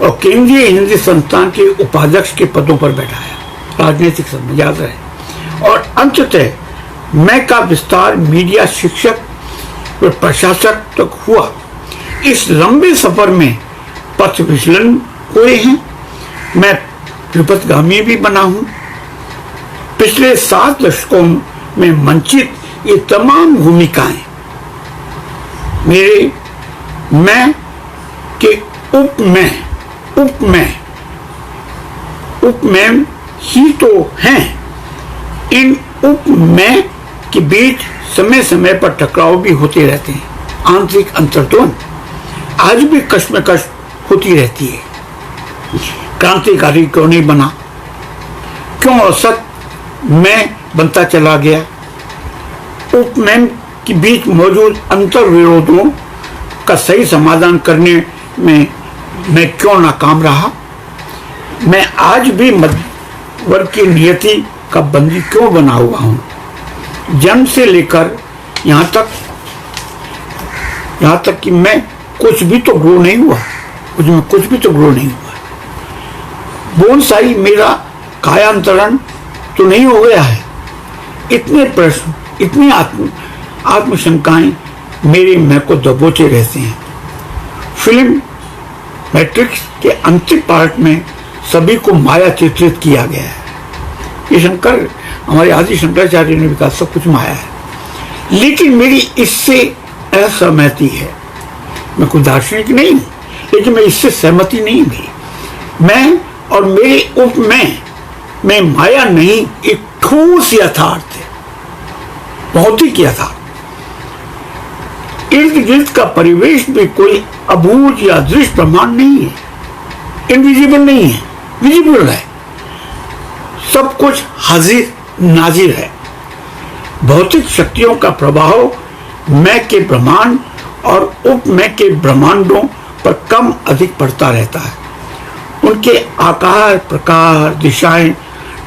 और केंद्रीय हिंदी संस्थान के उपाध्यक्ष के पदों पर बैठाया। राजनीतिक संबंध याद रहे। और अंततः मैं का विस्तार मीडिया शिक्षक और प्रशासक तक हुआ। इस लंबे सफर में पथ विचलन हुए हैं। मैं विपथगामी भी बना हूं। पिछले 7 दशकों में मंचित ये तमाम भूमिकाएं मेरे मैं के उप मैं ही तो हैं। इन उप मैं के बीच समय समय पर टकराव भी होते रहते हैं। आंतरिक अंतर्द्वंद आज भी कश्मकश होती रहती है। क्रांतिकारी क्यों नहीं बना, क्यों असत मैं बनता चला गया। उपमैन के बीच मौजूद अंतर विरोधों का सही समाधान करने में मैं क्यों नाकाम रहा? मैं आज भी मध्य वर्ग की नियति का बंदी क्यों बना हुआ हूं? जन्म से लेकर यहाँ तक कि मैं कुछ भी तो ग्रो नहीं हुआ, मुझमें कुछ भी तो ग्रो नहीं हुआ। बोनसाई मेरा कायांतरण तो नहीं हो गया है। इतने प्रश्न, इतनी आत्मशंकाएं मेरे मैं को दबोचे रहते हैं। फिल्म मैट्रिक्स के अंतिम पार्ट में सभी को माया चित्रित किया गया है। ये शंकर, हमारे आदि शंकराचार्य ने भी कहा सब कुछ माया है, लेकिन मेरी इससे असहमति है। मैं कोई दार्शनिक नहीं हूं, लेकिन मैं इससे सहमति नहीं थी। मैं और मेरे उपमेय में माया नहीं, एक ठोस यथार्थ है, भौतिक यथार्थ। इर्द गिर्द का परिवेश भी कोई अबूझ या दृश्य प्रमाण नहीं है, इनविजिबल नहीं है, विजिबल है। सब कुछ हाजिर नाजिर है। भौतिक शक्तियों का प्रभाव मैं के ब्रह्मांड और उपमय के ब्रह्मांडों पर कम अधिक पड़ता रहता है। उनके आकार, प्रकार, दिशाएं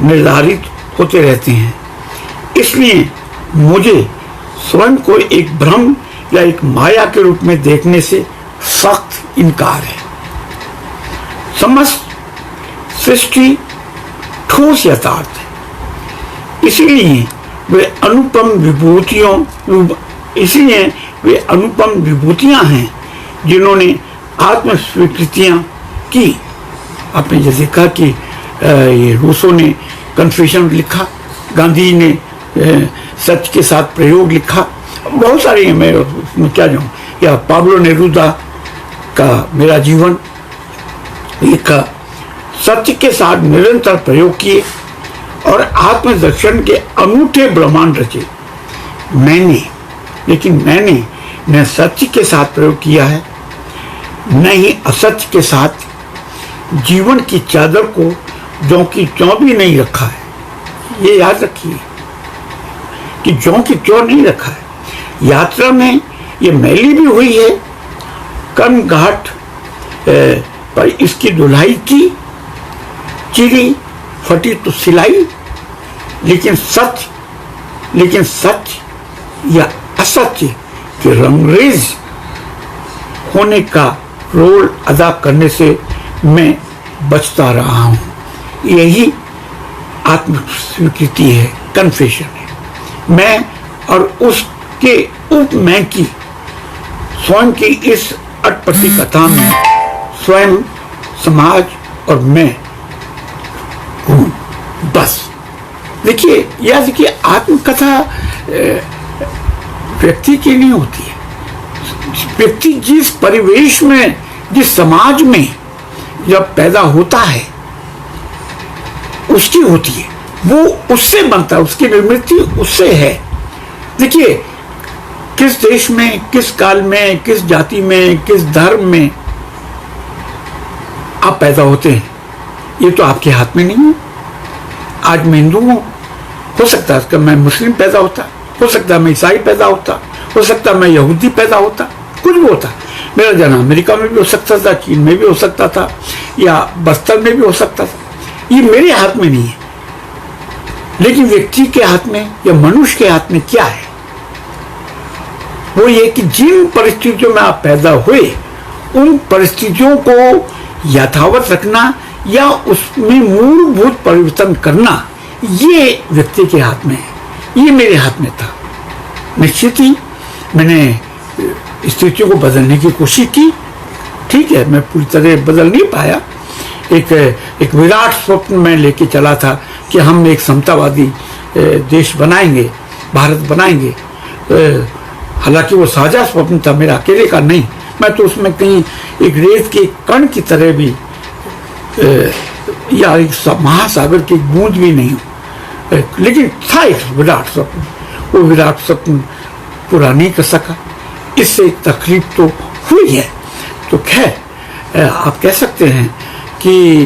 निर्धारित होते रहते हैं। इसलिए मुझे स्वयं को एक भ्रम या एक माया के रूप में देखने से सख्त इनकार है। समस्त सृष्टि ठोस यथार्थ है, इसीलिए वे अनुपम विभूतियां हैं जिन्होंने आत्म स्वीकृतियां की। आपने जैसे कहा कि ये रूसो ने कन्फेशन लिखा, गांधी ने सच के साथ प्रयोग लिखा, बहुत सारे हैं, मैं उसमें क्या जाऊँ, या पाब्लो नेरूदा का मेरा जीवन लिखा। सत्य के साथ निरंतर प्रयोग किए और आत्मदर्शन के अनूठे ब्रह्मांड रचे। मैंने न सत्य के साथ प्रयोग किया है, न ही असत्य के साथ जीवन की चादर को ज्यों की त्यों भी नहीं रखा है। ये याद रखिए कि ज्यों की त्यों नहीं रखा है। यात्रा में ये मैली भी हुई है, कर्म घाट पर इसकी धुलाई की, चिरी फटी तो सिलाई, लेकिन सत्य या असत्य के रंगरेज होने का रोल अदा करने से मैं बचता रहा हूं। यही आत्मस्वीकृति है, कन्फेशन है। मैं और उसके उपमय की स्वयं की इस अटपटी कथा में स्वयं, समाज और मैं हूं, बस। देखिए, याद रखिए, आत्मकथा व्यक्ति की नहीं होती है। व्यक्ति जिस परिवेश में, जिस समाज में जब पैदा होता है उसकी होती है, वो उससे बनता है, उसकी निर्मित उससे है। देखिए, किस देश में, किस काल में, किस जाति में, किस धर्म में आप पैदा होते हैं, ये तो आपके हाथ में नहीं है। आज मैं हिंदू हूं, हो सकता है मैं मुस्लिम पैदा होता, हो सकता है मैं ईसाई पैदा होता, हो सकता है मैं यहूदी पैदा होता, कुछ भी होता। मेरा जन्म अमेरिका में भी हो सकता था, चीन में भी हो सकता था, या बस्तर में भी हो सकता था। ये मेरे हाथ में नहीं है। लेकिन व्यक्ति के हाथ में या मनुष्य के हाथ में क्या है? वो ये कि जिन परिस्थितियों में आप पैदा हुए, उन परिस्थितियों को यथावत रखना या उसमें मूलभूत परिवर्तन करना, ये व्यक्ति के हाथ में है। ये मेरे हाथ में था। निश्चित ही मैंने स्थितियों को बदलने की कोशिश की, ठीक है, मैं पूरी तरह बदल नहीं पाया। एक विराट स्वप्न में लेके चला था कि हम एक समतावादी देश बनाएंगे, भारत बनाएंगे। हालांकि वो साझा स्वप्न था, मेरा अकेले का नहीं। मैं तो उसमें कहीं एक रेत के कण की तरह भी या एक महासागर की बूंद भी नहीं हूं, लेकिन था एक विराट स्वप्न। वो विराट स्वप्न पूरा नहीं कर सका, इससे तकलीफ तो हुई है। तो खैर, आप कह सकते हैं कि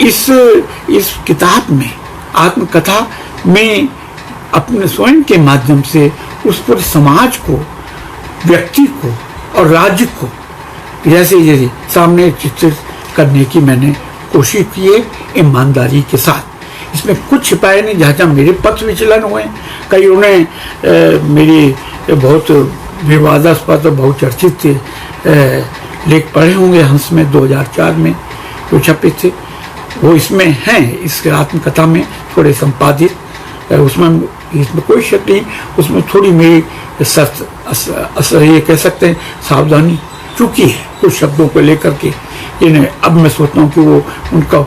इस किताब में, आत्मकथा में, अपने स्वयं के माध्यम से उस पूरे समाज को व्यक्ति को और राज्य को जैसे जैसे सामने चित्रित करने की मैंने कोशिश की है ईमानदारी के साथ। इसमें कुछ छिपाया नहीं। जहाँ जहाँ मेरे पथ विचलन हुए, कई उन्हें मेरी बहुत विवादास्पद और बहुचर्चित लेख पढ़े होंगे हंस में 2004 में जो छपे थे, वो इसमें हैं, इस आत्मकथा में थोड़े संपादित। इसमें कोई शक नहीं, उसमें थोड़ी मेरी ये कह सकते हैं सावधानी चूकी है कुछ शब्दों को लेकर के। इन्हें अब मैं सोचता हूँ कि वो उनका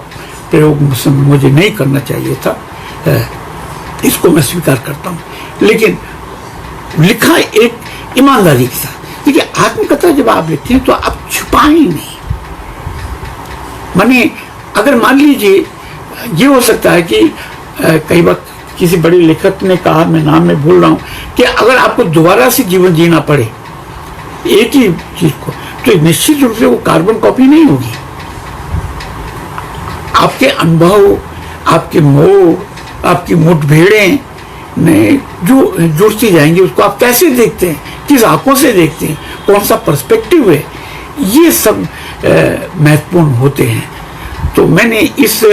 प्रयोग मुझे नहीं करना चाहिए था, इसको मैं स्वीकार करता हूँ। लेकिन लिखा एक ईमानदारी के साथ। देखिए, आत्मकथा जब आप लिखते हैं तो आप छुपाएं नहीं। माने अगर मान लीजिए ये हो सकता है कि कई बार किसी बड़े लेखक ने कहा, मैं नाम में भूल रहा हूँ, कि अगर आपको दोबारा से जीवन जीना पड़े एक ही चीज को, तो निश्चित रूप से वो कार्बन कॉपी नहीं होगी। आपके अनुभव, आपके मोह, आपकी मुठभेड़ें जो जुड़ती जाएंगी, उसको आप कैसे देखते हैं, किस आंखों से देखते हैं, कौन सा पर्सपेक्टिव है, ये सब महत्वपूर्ण होते हैं। तो मैंने इस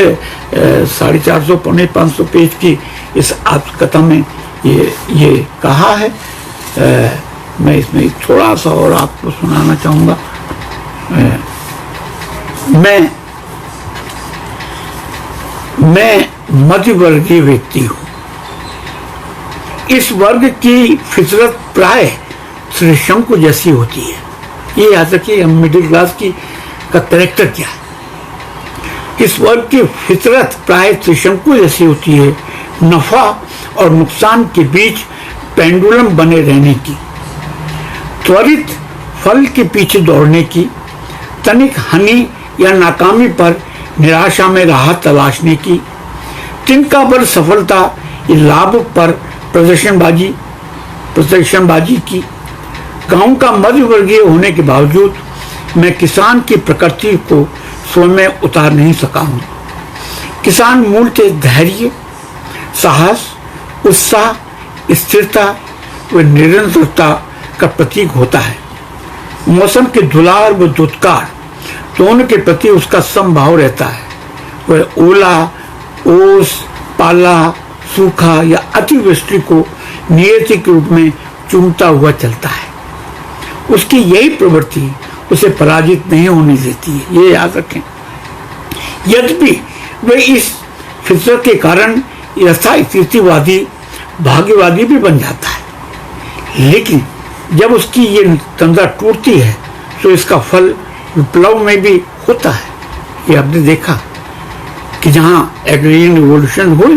450 पौने 500 पेज की इस आत्मकथा में ये कहा है। मैं इसमें थोड़ा सा और आपको सुनाना चाहूँगा। मैं मध्यवर्गीय व्यक्ति हूँ। इस वर्ग की फितरत प्राय त्रिशंकु जैसी होती है। ये याद रखिए, हम मिडिल क्लास की का कैरेक्टर क्या है। इस वर्ग की फितरत प्राय त्रिशंकु जैसी होती है, नफा और नुकसान के बीच पेंडुलम बने रहने की, त्वरित फल के पीछे दौड़ने की, तनिक हानि या नाकामी पर निराशा में राहत तलाशने की, तिनका पर सफलता या लाभ पर प्रदर्शनबाजी की। गांव का मध्यवर्गीय होने के बावजूद मैं किसान की प्रकृति को स्वयं में उतार नहीं सका हूँ। किसान मूल के धैर्य, साहस, उत्साह, स्थिरता व निरंतरता का प्रतीक होता है। मौसम के दुलार व दुत्कार दोनों के प्रति उसका समभाव रहता है। वह ओला, ओस, पाला, सूखा या अतिवृष्टि को नियति के रूप में चूमता हुआ चलता है। उसकी यही प्रवृत्ति उसे पराजित नहीं होने देती है, ये याद रखें। यद्यपि वह इस फितरत के कारण यथास्थितिवादी, भाग्यवादी भी बन जाता है, लेकिन जब उसकी ये तंद्रा टूटती है तो इसका फल विप्लव में भी होता है। ये आपने देखा कि जहाँ एग्रीरियन रिवॉल्यूशन हुए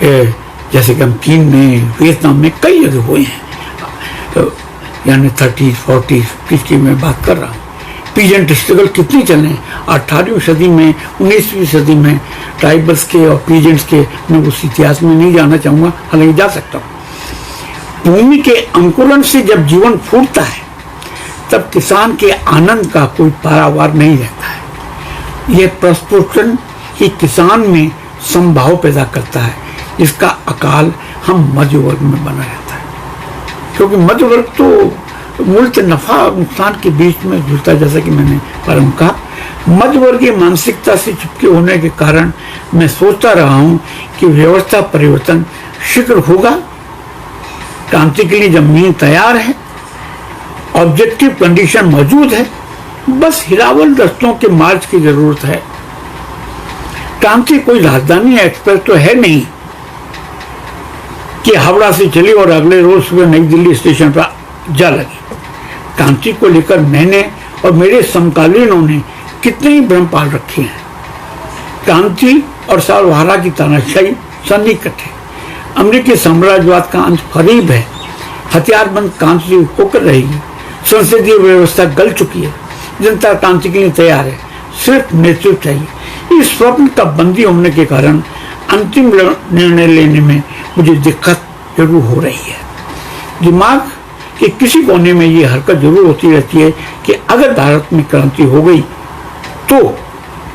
हैं, जैसे कि हम चीन में, वियतनाम में कई जगह हुए हैं, यानी 30s 40s 50s की मैं बात कर रहा हूँ। पीजेंट स्ट्रगल कितने चले 18वीं सदी में, 19वीं सदी में, ट्राइबल्स के और पीजेंट्स के, मैं उस इतिहास में नहीं जाना चाहूँगा, हालांकि जा सकता हूँ। भूमि के अंकुरण से जब जीवन फूटता है तब किसान के आनंद का कोई पारावार नहीं रहता है। यह प्रस्फुटन ही किसान में समभाव पैदा करता है, जिसका अकाल हम मध्य वर्ग में बना रहता है। क्योंकि मध्य वर्ग तो मूलतः नफा और नुकसान के बीच में जुड़ता है। जैसा कि मैंने प्रारंभ कहा, मध्य वर्गीय मानसिकता से चिपके होने के कारण मैं सोचता रहा हूँ कि व्यवस्था परिवर्तन शीघ्र होगा। क्रांति के लिए जमीन तैयार है, ऑब्जेक्टिव कंडीशन मौजूद है, बस हिरावल दस्तों के मार्च की जरूरत है। क्रांति कोई राजधानी एक्सप्रेस तो है नहीं कि हावड़ा से चली और अगले रोज सुबह नई दिल्ली स्टेशन पर जा लगी। क्रांति को लेकर मैंने और मेरे समकालीनों ने कितने ही भ्रम पाल रखे हैं। क्रांति और सार्वहारा की तानाशाही सन्निकट है। अमेरिकी साम्राज्यवाद का अंत करीब है। हथियारबंद क्रांति होकर रहेगी। संसदीय व्यवस्था गल चुकी है। जनता क्रांति के लिए तैयार है, सिर्फ नेतृत्व चाहिए। इस स्वप्न का बंदी होने के कारण अंतिम निर्णय लेने में मुझे दिक्कत जरूर हो रही है। दिमाग के किसी कोने में ये हरकत जरूर होती रहती है कि अगर भारत में क्रांति हो गई तो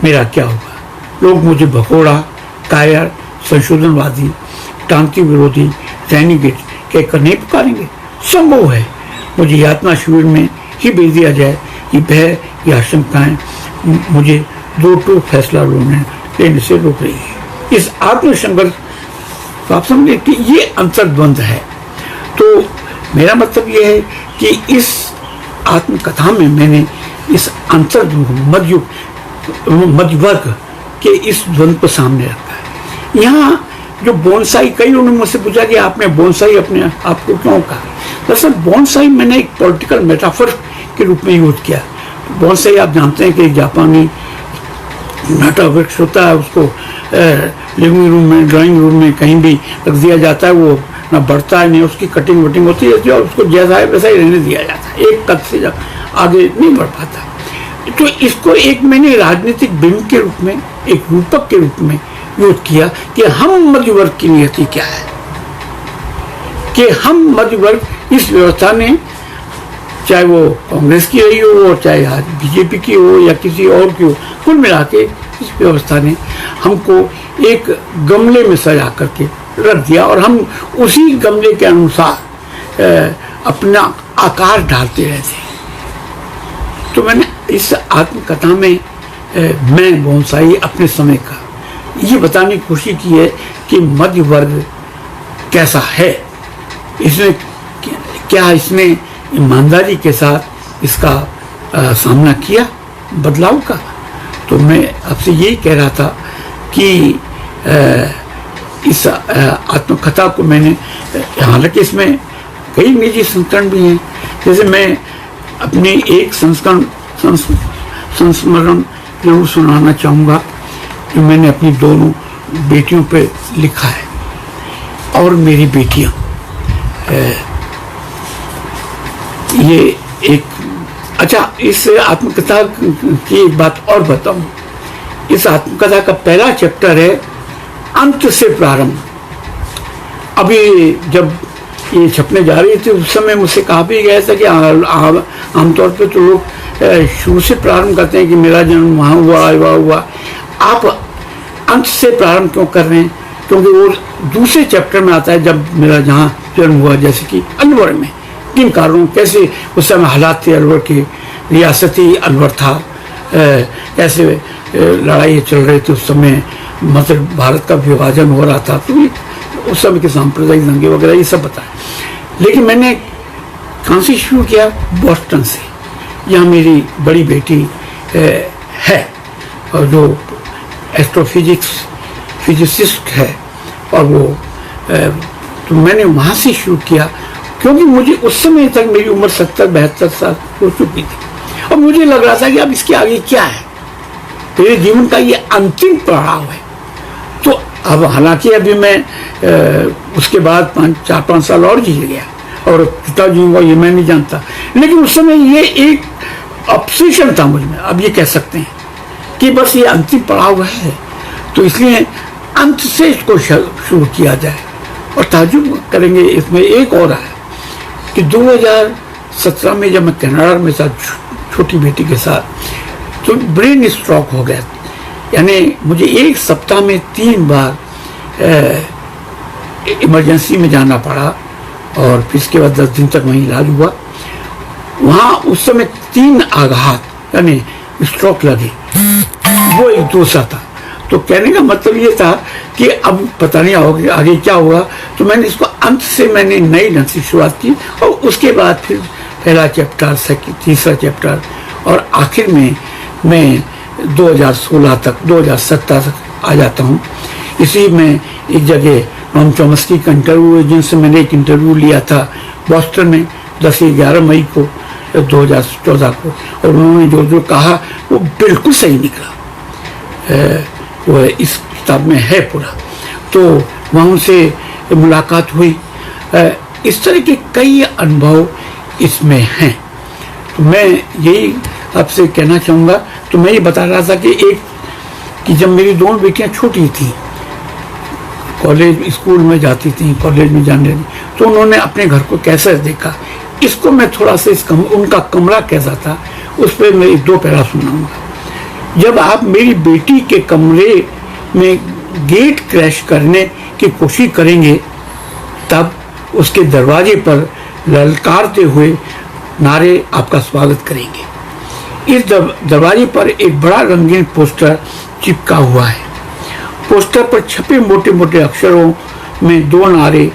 मेरा क्या होगा। लोग मुझे भगोड़ा, कायर, संशोधनवादी, क्रांति विरोधी, रेनिगेट कहकर नहीं पुकारेंगे। संभव है मुझे यातना शिविर में ही भेज दिया जाए, ये भय या आशंकाएं मुझे दो टूक फैसला लेने से रोक रही है। इस आत्मसंघर्ष तो आप समझे कि ये अंतर्द्वंद है। तो मेरा मतलब ये है कि इस आत्मकथा में मैंने इस मध्य वर्ग के इस द्वंद को सामने रखा है। यहाँ जो बोनसाई, कई लोगों ने मुझसे पूछा कि आपने बोनसाई अपने आपको क्यों कहा। दरअसल बोनसाई मैंने एक पॉलिटिकल मेटाफर के रूप में यूज किया। बोनसाई आप जानते हैं कि जापानी नाटा वृक्ष होता है, उसको लिविंग रूम में, ड्राइंग रूम में कहीं भी रख दिया जाता है, वो ना बढ़ता है, नहीं उसकी कटिंग वटिंग होती है, और उसको जैसा है वैसा ही रहने दिया जाता है, एक कद से आगे नहीं बढ़ पाता। तो इसको एक मैंने राजनीतिक बिंब के रूप में, एक रूपक के रूप में यूज किया कि हम मध्य वर्ग की नियति क्या है, कि हम मध्य वर्ग इस व्यवस्था ने, चाहे वो कांग्रेस की रही हो, चाहे आज बीजेपी की हो या किसी और की हो, कुल मिला के इस व्यवस्था ने हमको एक गमले में सजा करके रख दिया और हम उसी गमले के अनुसार अपना आकार ढालते रहते हैं। तो मैंने इस आत्मकथा में मैं बोनसाई अपने समय का ये बताने की कोशिश की है कि मध्य वर्ग कैसा है, इसने क्या इसने ईमानदारी के साथ इसका सामना किया बदलाव का। तो मैं आपसे यही कह रहा था कि इस आत्मकथा को मैंने, हालांकि इसमें कई निजी संस्करण भी हैं, जैसे मैं अपने एक संस्मरण जरूर सुनाना चाहूँगा कि मैंने अपनी दोनों बेटियों पे लिखा है। और मेरी बेटियाँ, ये एक, अच्छा इस आत्मकथा की एक बात और बताऊं। इस आत्मकथा का पहला चैप्टर है अंत से प्रारंभ। अभी जब ये छपने जा रही थी उस समय मुझसे कहा भी गया था कि आमतौर पे तो लोग शुरू से प्रारंभ करते हैं कि मेरा जन्म वहाँ हुआ, वहाँ हुआ। आप अंत से प्रारंभ क्यों कर रहे हैं? क्योंकि वो दूसरे चैप्टर में आता है जब मेरा जहाँ जन्म हुआ, जैसे कि अलवर में किन कारणों, कैसे उस समय हालात थे, अलवर की रियासती अलवर था, कैसे लड़ाई चल रही थी उस समय, मतलब भारत का विभाजन हो रहा था, तो उस समय के सांप्रदायिक दंगे वगैरह ये सब बताया। लेकिन मैंने कहाँ से शुरू किया? बॉस्टन से। यहाँ मेरी बड़ी बेटी है और जो फिजिसिस्ट है, और वो तो मैंने वहाँ से शुरू किया क्योंकि मुझे उस समय तक मेरी उम्र 70-72 साल हो चुकी थी और मुझे लग रहा था कि अब इसके आगे क्या है, मेरे जीवन का ये अंतिम पड़ाव है। तो अब हालांकि अभी मैं उसके बाद 4-5 साल और जी गया और कितना जीऊँगा ये मैं नहीं जानता, लेकिन उस समय ये एक ऑब्सेशन था मुझ में, अब ये कह सकते हैं कि बस ये अंतिम पड़ाव है। तो इसलिए अंत से इसको शुरू किया जाए। और ताजुब करेंगे इसमें एक और है कि 2017 में जब मैं कनाडा में था छोटी बेटी के साथ, तो ब्रेन स्ट्रोक हो गया, यानी मुझे एक सप्ताह में 3 बार इमरजेंसी में जाना पड़ा और फिर इसके बाद 10 दिन तक वहीं इलाज हुआ। वहाँ उस समय 3 आघात यानी स्ट्रोक लगे, वो एक दूसरा था। तो कहने का मतलब ये था कि अब पता नहीं आगे क्या होगा। तो मैंने इसको अंत से मैंने नई ढंग से शुरुआत की और उसके बाद फिर पहला चैप्टर, तीसरा चैप्टर, और आखिर में मैं 2016 तक 2017 तक आ जाता हूँ। इसी में एक जगह नोम चॉम्स्की का इंटरव्यू, जिनसे मैंने एक इंटरव्यू लिया था बॉस्टन में 10-11 मई को 2014 को, और उन्होंने जो जो कहा वो बिल्कुल सही निकला। वो इस किताब में है पूरा। तो वहाँ उनसे मुलाकात हुई, इस तरह के कई अनुभव इसमें हैं। तो मैं यही आपसे कहना चाहूँगा। तो मैं ये बता रहा था कि जब मेरी दोनों बेटियाँ छोटी थी, कॉलेज स्कूल में जाती थी, कॉलेज में जाने, तो उन्होंने अपने घर को कैसे देखा, इसको मैं थोड़ा सा उनका कमरा कैसा था उस पर मैं 2 पैरा सुनाऊंगा। जब आप मेरी बेटी के कमरे में गेट क्रैश करने की कोशिश करेंगे, तब उसके दरवाजे पर ललकारते हुए नारे आपका स्वागत करेंगे। इस दरवाजे पर एक बड़ा रंगीन पोस्टर चिपका हुआ है। पोस्टर पर छपे मोटे मोटे अक्षरों में 2 नारे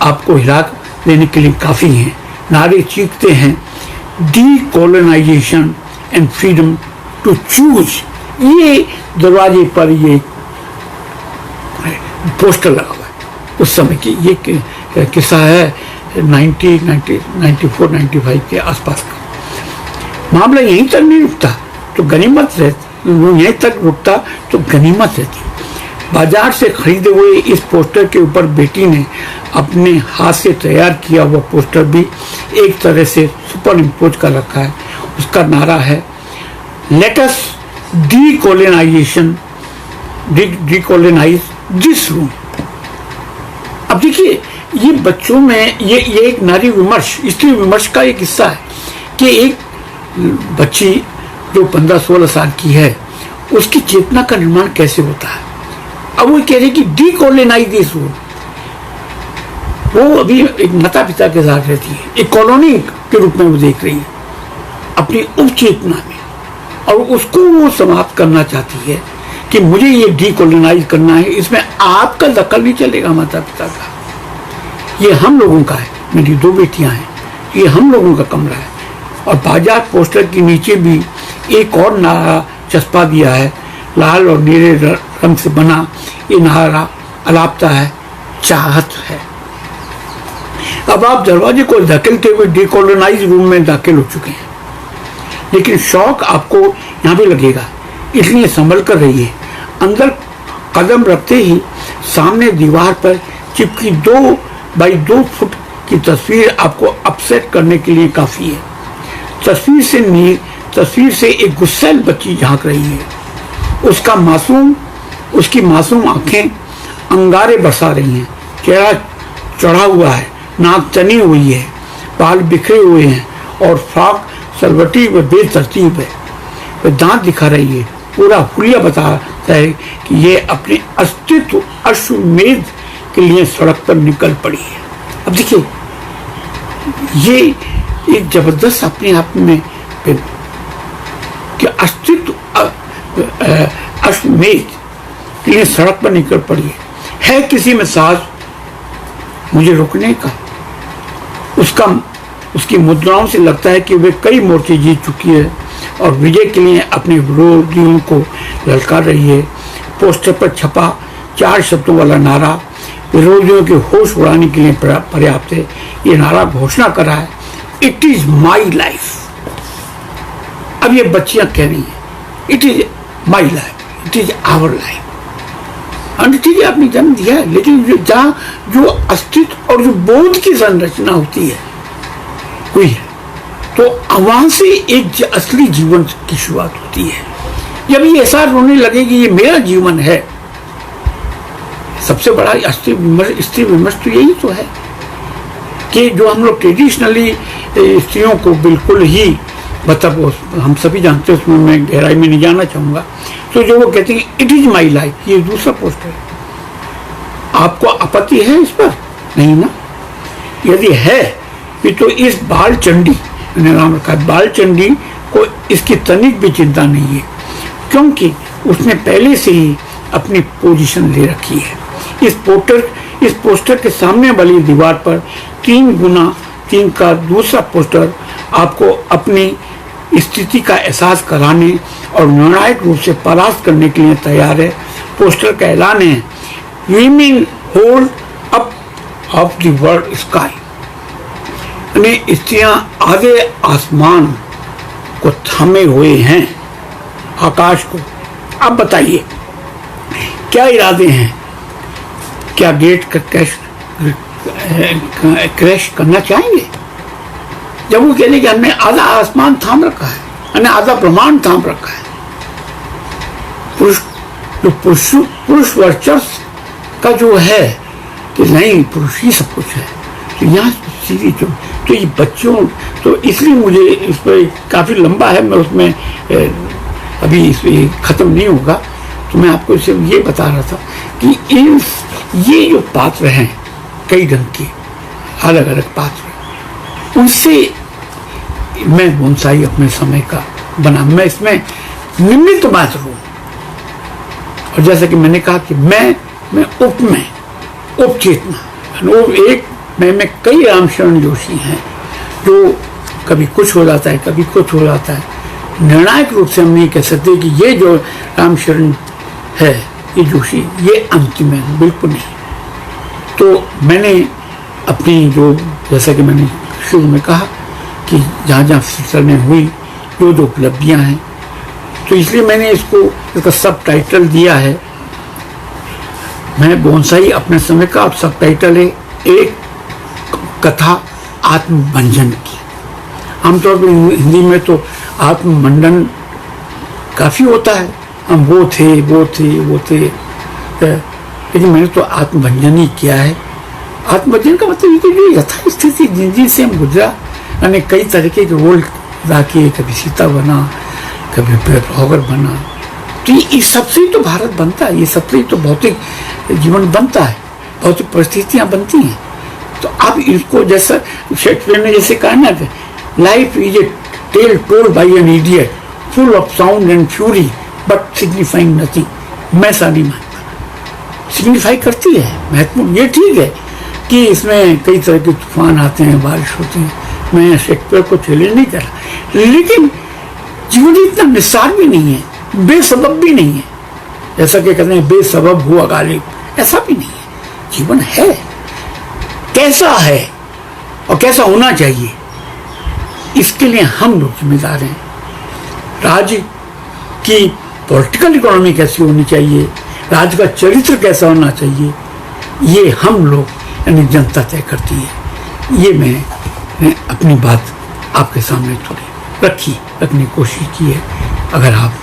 आपको हिला देने के लिए काफी हैं। नारे चीखते हैं, decolonisation and freedom to choose. ये दरवाजे पर ये पोस्टर लगा हुआ है। उस समय की ये किस्सा है 1994-95 के आसपास का। मामला यहीं तक नहीं रुकता तो गनीमत रहती, यहीं तक रुकता तो गनीमत रहती। बाजार से खरीदे हुए इस पोस्टर के ऊपर बेटी ने अपने हाथ से तैयार किया हुआ पोस्टर भी एक तरह से सुपर इम्पोज कर रखा है। उसका नारा है, let us decolonise this room. अब देखिए, ये बच्चों में ये एक नारी विमर्श, स्त्री विमर्श का एक हिस्सा है कि एक बच्ची जो 15-16 साल की है, उसकी चेतना का निर्माण कैसे होता है। अब वो कह रही कि डीकोलोनाइज दिस रूम। वो अभी एक माता पिता के साथ रहती है, एक कॉलोनी के रूप में वो देख रही है अपनी उपचेतना में, और उसको वो समाप्त करना चाहती है कि मुझे ये डीकोलोनाइज करना है। इसमें आपका दखल नहीं चलेगा माता पिता का। ये हम लोगों का है। मेरी 2 बेटियां हैं, ये हम लोगों का कमरा है। और बाजार पोस्टर के नीचे भी एक और नारा चस्पा दिया है, लाल और नीले रंग से बना। ये नारा अलापता है, चाहत है। अब आप दरवाजे को धकेलते हुए डीकोलोनाइज रूम में दाखिल हो चुके हैं, लेकिन शौक आपको यहाँ भी लगेगा, इसलिए संभल कर रहिए। अंदर कदम रखते ही सामने दीवार पर चिपकी 2 बाई 2 फुट की तस्वीर आपको अपसेट करने के लिए काफी है। तस्वीर से एक गुस्सैल बच्ची झांक रही है। उसकी मासूम आंखें अंगारे बरसा रही हैं। चेहरा चढ़ा हुआ है, नाक तनी हुई है, बाल बिखरे हुए हैं और फ्रॉक सलवटी व बेतरतीब है। वह दांत दिखा रही है। पूरा हुलिया बताता है कि ये अपने अस्तित्व अश्वमेध के लिए सड़क पर निकल पड़ी है। अब देखिए, ये एक जबरदस्त अपने आप में कि अस्तित्व अश्वमेध के लिए सड़क पर निकल पड़ी है किसी में साज मुझे रोकने का। उसकी मुद्राओं से लगता है कि वे कई मोर्चे जीत चुकी है और विजय के लिए अपने विरोधियों को ललकार रही है। पोस्टर पर छपा 4 शब्दों वाला नारा विरोधियों के होश उड़ाने के लिए पर्याप्त है। ये नारा घोषणा कर रहा है, इट इज माई लाइफ। अब ये बच्चियां कह रही हैं, it is my life, it is our life. ठीक है, आपने जन्म दिया है, लेकिन जहाँ जो अस्तित्व और जो बोध की संरचना होती है हुई है, तो वहां से एक असली जीवन की शुरुआत होती है। जब ये ऐसा रोने लगे कि ये मेरा जीवन है, सबसे बड़ा स्त्री विमर्श तो यही तो है कि जो हम लोग ट्रेडिशनली स्त्रियों को बिल्कुल ही मतलब हम सभी जानते हैं, उसमें मैं गहराई में नहीं जाना चाहूँगा। तो जो वो कहते हैं इट इज माई लाइफ, ये दूसरा पोस्टर है। आपको आपत्ति है इस पर? नहीं ना? यदि है तो इस बाल चंडी ने नाम रखा है, बाल चंडी को इसकी तनिक भी चिंता नहीं है, क्योंकि उसने पहले से ही अपनी पोजीशन ले रखी है। इस पोस्टर के सामने वाली दीवार पर 3x3 का दूसरा पोस्टर आपको अपनी स्थिति का एहसास कराने और निर्णायक रूप से परास्त करने के लिए तैयार है। पोस्टर का ऐलान है, women hold up of the world sky. स्त्रियां आधे आसमान को थामे हुए हैं, आकाश को। अब बताइए क्या इरादे हैं? क्या गेट का क्रैश करना चाहेंगे? जब वो कहने कि हमने आधा आसमान थाम रखा है, हमने आधा ब्रह्मांड थाम रखा है। पुरुष वर्चस्व का जो है कि नहीं, पुरुष ही सब कुछ है, तो यहाँ सीधी तो ये बच्चों, तो इसलिए मुझे इस पर काफ़ी लंबा है, मैं उसमें अभी ख़त्म नहीं होगा। तो मैं आपको सिर्फ ये बता रहा था कि ये जो पात्र हैं, कई ढंग के अलग अलग पात्र, उनसे मैं बोनसाई अपने समय का बना। मैं इसमें निमित्त मात्र हूँ। और जैसा कि मैंने कहा कि मैं उपचेतना एक में कई रामशरण जोशी हैं जो कभी कुछ हो जाता है, कभी कुछ हो जाता है। निर्णायक रूप से हम नहीं कह सकते कि ये जो रामशरण है, ये जोशी, ये अंतिम है, बिल्कुल नहीं। तो मैंने अपनी जो, जैसा कि मैंने शुरू में कहा कि जहाँ जहाँ फिसलने हुई, जो उपलब्धियाँ हैं, तो इसलिए मैंने इसका सब टाइटल दिया है, मैं बोनसाई अपने समय का। अब सब टाइटल है एक कथा आत्मभंजन की। आमतौर पर हिंदी में तो आत्ममंडन काफ़ी होता है, हम वो थे, लेकिन मैंने तो आत्मभंजन ही किया है। आत्मभंजन का मतलब ये कि जो यथास्थिति जिंदगी से हम गुजरा, मैंने कई तरीके के रोल अदा किए, कभी सीता बना, कभी ब्लॉगर बना, तो ये सबसे ही तो भारत बनता है, ये सबसे ही तो भौतिक जीवन बनता है, भौतिक परिस्थितियाँ बनती हैं। तो अब इसको, जैसा शेक्सपियर ने जैसे कहा ना, life is a tale told by an idiot full of sound and fury but signifying nothing. मैं ऐसा नहीं मानता, सिग्निफाई करती है, महत्वपूर्ण। ये ठीक है कि इसमें कई तरह के तूफान आते हैं, बारिश होती है, मैं शेक्सपियर को चैलेंज नहीं कर रहा, लेकिन जीवन इतना निस्सार भी नहीं है, बेसबब भी नहीं है। जैसा कि कहते हैं बेसबब हुआ गालिब, ऐसा भी नहीं है। जीवन है, कैसा है और कैसा होना चाहिए, इसके लिए हम लोग जिम्मेदार हैं। राज्य की पॉलिटिकल इकोनॉमी कैसी होनी चाहिए, राज्य का चरित्र कैसा होना चाहिए, ये हम लोग यानी जनता तय करती है। ये मैंने अपनी बात आपके सामने थोड़ी रखने की कोशिश की है। अगर आप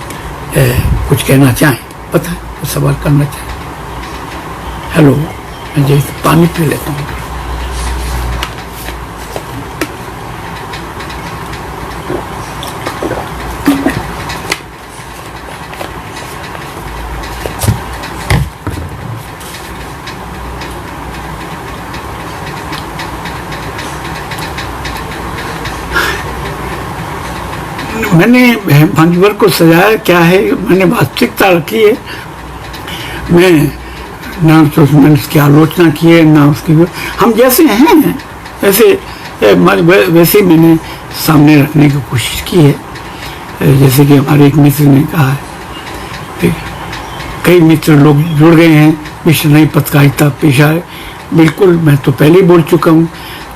कुछ कहना चाहें, पता है, सवाल करना चाहें। हेलो, मैं जैसे पानी पी लेता हूँ। मैंने भांजीवर को सजाया क्या है, मैंने वास्तविकता रखी है। मैं ना तो मैंने उसकी आलोचना की है, ना उसकी, हम जैसे हैं वैसे मैंने सामने रखने की कोशिश की है। जैसे कि हमारे एक मित्र ने कहा है, कई मित्र लोग जुड़ गए हैं, मिश्र नहीं पत्रकारिता पेशा है। बिल्कुल, मैं तो पहले ही बोल चुका हूँ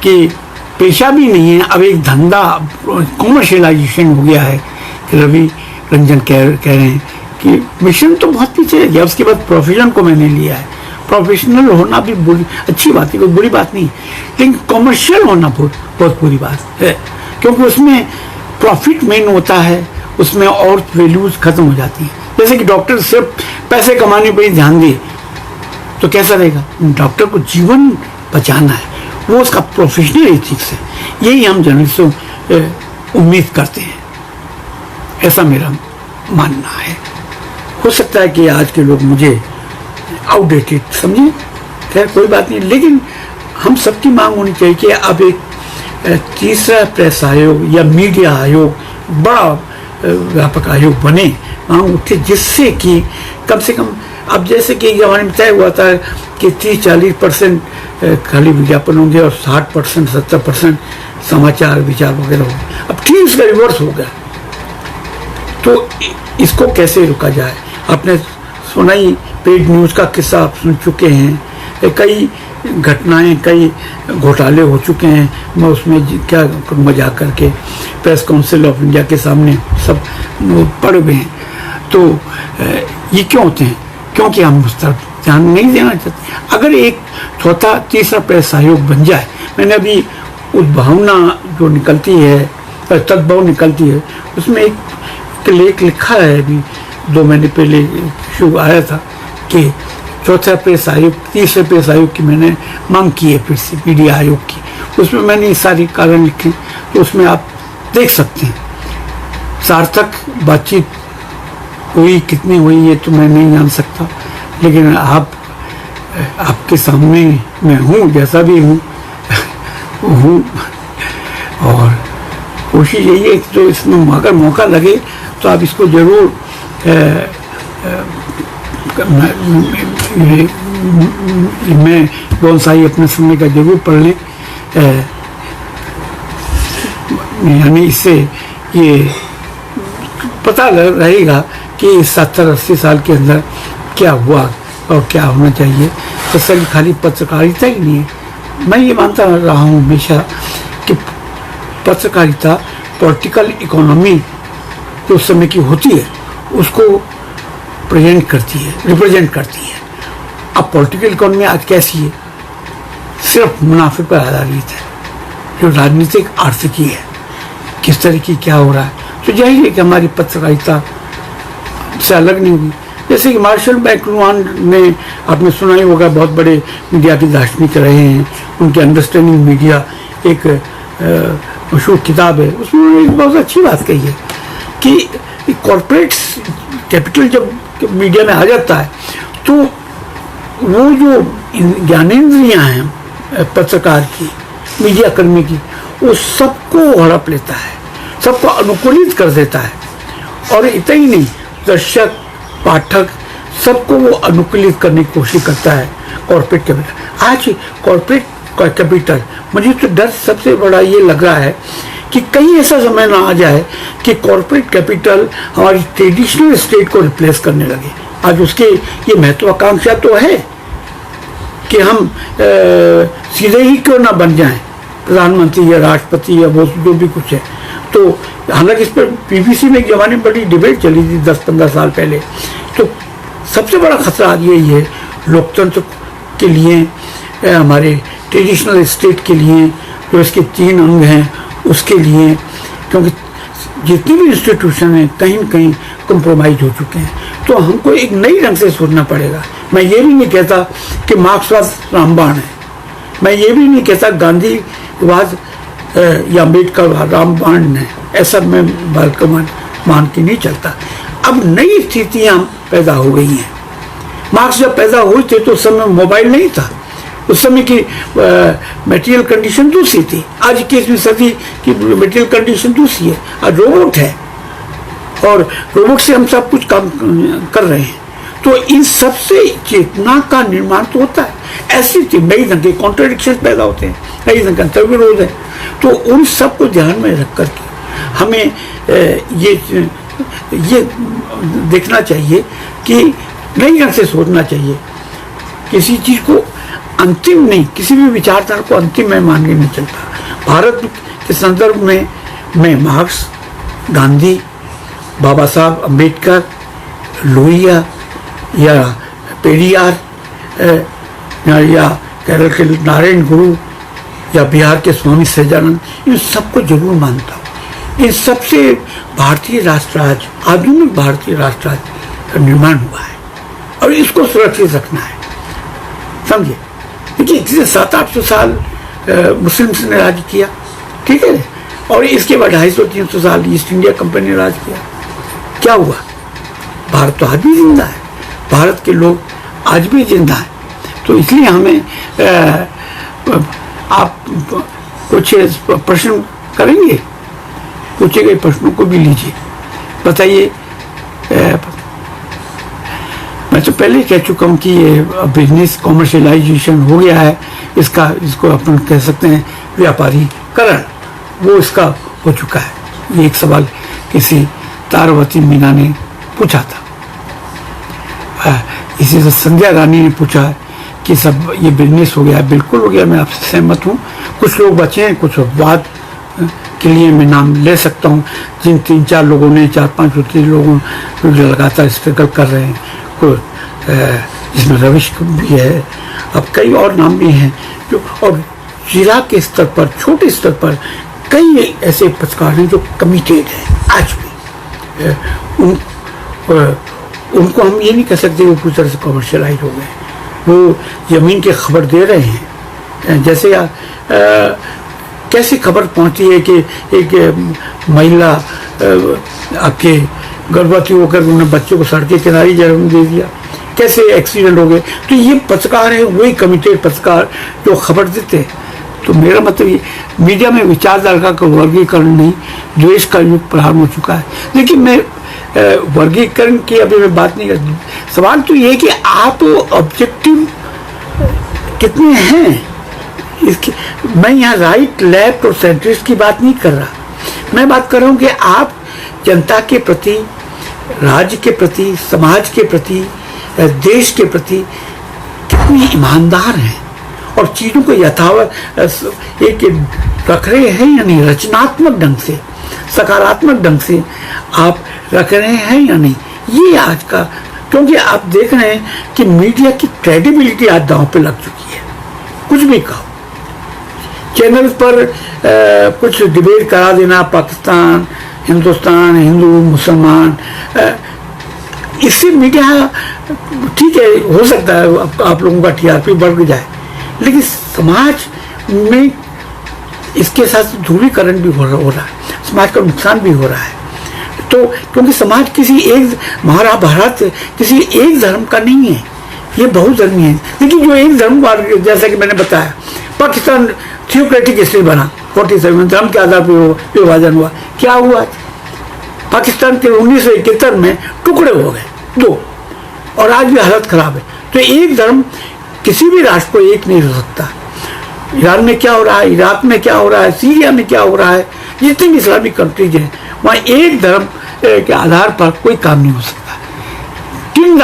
कि पेशा भी नहीं है, अब एक धंधा, कॉमर्शियलाइजेशन हो गया है। रवि रंजन कह रहे हैं कि मिशन तो बहुत पीछे है गया, उसके बाद प्रोफेशन को मैंने लिया है। प्रोफेशनल होना भी अच्छी बात है, कोई बुरी बात नहीं, लेकिन कॉमर्शियल होना बहुत बुरी बात है, क्योंकि उसमें प्रॉफिट मेन होता है, उसमें और वैल्यूज खत्म हो जाती हैं। जैसे कि डॉक्टर सिर्फ पैसे कमाने पर ही ध्यान दे तो कैसा रहेगा? डॉक्टर को जीवन बचाना है, वो उसका प्रोफेशनल एथिक्स है। यही हम जर्नलिस्टों उम्मीद करते हैं, ऐसा मेरा मानना है। हो सकता है कि आज के लोग मुझे आउटडेटेड समझें, खैर कोई बात नहीं, लेकिन हम सबकी मांग होनी चाहिए कि अब एक तीसरा प्रेस आयोग या मीडिया आयोग, बड़ा व्यापक आयोग बने, मांग उठे, जिससे कि कम से कम, अब जैसे कि जमाने में तय हुआ था कि 30-40% खाली विज्ञापन होंगे और 60% 70% समाचार विचार वगैरह होंगे, अब ठीक इसका रिवर्स हो गया। तो इसको कैसे रोका जाए? आपने सुना ही, पेड न्यूज़ का किस्सा आप सुन चुके हैं, कई घटनाएं, कई घोटाले हो चुके हैं। मैं उसमें क्या करूँगा, जा करके प्रेस काउंसिल ऑफ इंडिया के सामने सब पढ़ हुए हैं। तो ये क्यों होते हैं? क्योंकि हम उस तरफ ध्यान नहीं देना चाहते। अगर एक चौथा तीसरा प्रेस आयोग बन जाए, मैंने अभी उद्भावना जो निकलती है, तद्भव निकलती है, उसमें एक लेख लिखा है, अभी 2 महीने पहले शुरू आया था कि चौथा प्रेस आयोग, तीसरे प्रेस आयोग की मैंने मांग की है, फिर से मीडिया आयोग की। उसमें मैंने ये सारी कारण लिखे, तो उसमें आप देख सकते हैं। सार्थक बातचीत हुई, कितनी हुई ये तो मैं नहीं जान सकता, लेकिन आपके सामने मैं हूँ, जैसा भी हूँ कोशिश यही है कि जो इसमें अगर मौका लगे तो आप इसको जरूर मैं बोनसाई अपने समय का जरूर पढ़ लें, यानी इससे ये पता रहेगा कि 70-80 साल के अंदर क्या हुआ और क्या होना चाहिए। तसली खाली पत्रकारिता ही नहीं है। मैं ये मानता रहा हूँ हमेशा कि पत्रकारिता पॉलिटिकल इकोनॉमी जो उस समय की होती है उसको प्रेजेंट करती है, रिप्रेजेंट करती है। अब पॉलिटिकल इकोनॉमी आज कैसी है? सिर्फ मुनाफे पर आधारित है, जो राजनीतिक आर्थिकी है, किस तरह की क्या हो रहा है। तो यही है कि हमारी पत्रकारिता से अलग नहीं होगी। जैसे कि मार्शल मैकलुहान ने, आपने सुना ही होगा, बहुत बड़े मीडिया के दार्शनिक रहे हैं, उनके अंडरस्टैंडिंग मीडिया एक मशहूर किताब है, उसमें उन्होंने एक बहुत अच्छी बात कही है कि कॉर्पोरेट कैपिटल जब मीडिया में आ जाता है तो वो जो ज्ञानेंद्रियाँ हैं पत्रकार की, मीडिया कर्मी की, वो सबको हड़प लेता है, सबको अनुकूलित कर देता है। और इतना ही नहीं, दर्शक, पाठक, सबको वो अनुकूलित करने की कोशिश करता है कॉर्पोरेट कैपिटल। आज कॉर्पोरेट कैपिटल, मुझे तो डर सबसे बड़ा ये लग रहा है कि कहीं ऐसा समय ना आ जाए कि कॉर्पोरेट कैपिटल हमारी ट्रेडिशनल स्टेट को रिप्लेस करने लगे। आज उसके ये महत्वाकांक्षा तो है कि हम सीधे ही क्यों ना बन जाएं प्रधानमंत्री या राष्ट्रपति या वो जो भी कुछ है। तो हालांकि इस पर बीबीसी में एक जमाने में बड़ी डिबेट चली थी 10-15 साल पहले। तो सबसे बड़ा खतरा यही है लोकतंत्र के लिए, हमारे ट्रेडिशनल स्टेट के लिए, जो इसके 3 अंग हैं उसके लिए, क्योंकि जितनी भी इंस्टीट्यूशन हैं कहीं न कहीं कंप्रोमाइज हो चुके हैं। तो हमको एक नई ढंग से सोचना पड़ेगा। मैं ये भी नहीं कहता कि मार्क्सवाद रामबाण है, मैं ये भी नहीं कहता गांधीवाद या अम्बेडकर रामबाण है, ऐसा मैं मान के नहीं चलता। अब नई स्थितियाँ पैदा हो गई हैं। मार्क्स जब पैदा हुए थे तो उस समय मोबाइल नहीं था, उस समय की मटेरियल कंडीशन दूसरी थी। आज की 21वीं सदी की मटेरियल कंडीशन दूसरी है। आज रोबोट है और रोबोट से हम सब कुछ काम कर रहे हैं। तो इन सबसे चेतना का निर्माण तो होता है। ऐसी नई ढंग के कॉन्ट्रडिक्शन पैदा होते हैं, नई ढंग का अंतर्विरोध है। तो उन सब को ध्यान में रख करके हमें ये देखना चाहिए कि नई ढंग से सोचना चाहिए। किसी चीज को अंतिम नहीं, किसी भी विचारधारा को अंतिम में मान के नहीं चलता। भारत के संदर्भ में मैं मार्क्स, गांधी, बाबा साहब अम्बेडकर, लोहिया या पेरियार या केरल के नारायण गुरु या बिहार के स्वामी सहजानंद, इन सबको जरूर मानता हूँ। इन सबसे भारतीय राष्ट्रराज, आधुनिक भारतीय राष्ट्रराज का निर्माण हुआ है और इसको सुरक्षित रखना है, समझिए। देखिए 700-800 साल मुस्लिम्स ने राज किया, ठीक है, और इसके बाद 250-300 साल ईस्ट इंडिया कंपनी ने राज किया। क्या हुआ? भारत तो आज भी जिंदा है, भारत के लोग आज भी जिंदा है। तो इसलिए हमें आप कुछ प्रश्न करेंगे, पूछे गए प्रश्नों को भी लीजिए, बताइए। मैं तो पहले कह चुका हूँ कि ये बिजनेस कॉमर्शियलाइजेशन हो गया है, इसको अपन कह सकते हैं व्यापारीकरण, वो इसका हो चुका है। ये एक सवाल किसी तारावती मीना ने पूछा था, इसी से संध्या रानी ने पूछा कि सब ये बिजनेस हो गया है। बिल्कुल हो गया, मैं आपसे सहमत हूँ। कुछ लोग बचे हैं, कुछ अपवाद के लिए मैं नाम ले सकता हूँ, जिन 3-4 लोगों ने, 4-5 लोगों जो लगातार स्ट्रगल कर रहे हैं, जिसमें रविश भी है, अब कई और नाम भी हैं जो, और जिला के स्तर पर, छोटे स्तर पर कई ऐसे पत्रकार हैं जो कमिटेड हैं आज भी। उनको हम ये नहीं कह सकते वो पूरी तरह से कमर्शियलाइज हो गए, वो जमीन की खबर दे रहे हैं। जैसे कैसी खबर पहुंची है कि एक महिला आपके गर्भवती होकर उन्होंने बच्चों को सड़क के किनारे जन्म दे दिया, कैसे एक्सीडेंट हो गए। तो ये पत्रकार है, वही कमिटेड पत्रकार जो खबर देते हैं। तो मेरा मतलब ये मीडिया में विचारधारा का वर्गीकरण नहीं, द्वेष का युग प्रारंभ हो चुका है। लेकिन मैं वर्गीकरण की अभी मैं बात नहीं कर, सवाल तो ये है कि आप ऑब्जेक्टिव कितने हैं इसकी। मैं यहाँ राइट, लेफ्ट और सेंट्रिस्ट की बात नहीं कर रहा, मैं बात कर रहा हूँ कि आप जनता के प्रति, राज्य के प्रति, समाज के प्रति, देश के प्रति कितने ईमानदार हैं और चीज़ों को यथावत एक रख रहे हैं या नहीं, रचनात्मक ढंग से, सकारात्मक ढंग से आप रख रहे हैं या नहीं, ये आज का। क्योंकि आप देख रहे हैं कि मीडिया की क्रेडिबिलिटी आज दांव पे लग चुकी है। कुछ भी कहो, चैनल पर कुछ डिबेट करा देना, पाकिस्तान, हिंदुस्तान, हिंदू, मुसलमान, इससे मीडिया ठीक है, हो सकता है आप लोगों का टीआरपी बढ़ जाए, लेकिन समाज में इसके साथ ध्रुवीकरण भी हो रहा है, समाज का नुकसान भी हो रहा है। तो क्योंकि समाज किसी एक, महाभारत किसी एक धर्म का नहीं है, ये बहुधर्मी है। लेकिन जो एक धर्म, जैसा कि मैंने बताया, पाकिस्तान थियोक्रेटिक इसलिए बना 47 धर्म के आधार पर विभाजन हुआ। क्या हुआ? पाकिस्तान के 1971 में टुकड़े हो गए 2, और आज भी हालत खराब है। तो एक धर्म किसी भी राष्ट्र को एक नहीं हो सकता। ईरान में क्या हो रहा है, इराक में क्या हो रहा है, सीरिया में क्या हो रहा है, जितनी भी इस्लामिक कंट्रीज हैं, वहाँ एक धर्म के आधार पर कोई काम नहीं हो सकता। किन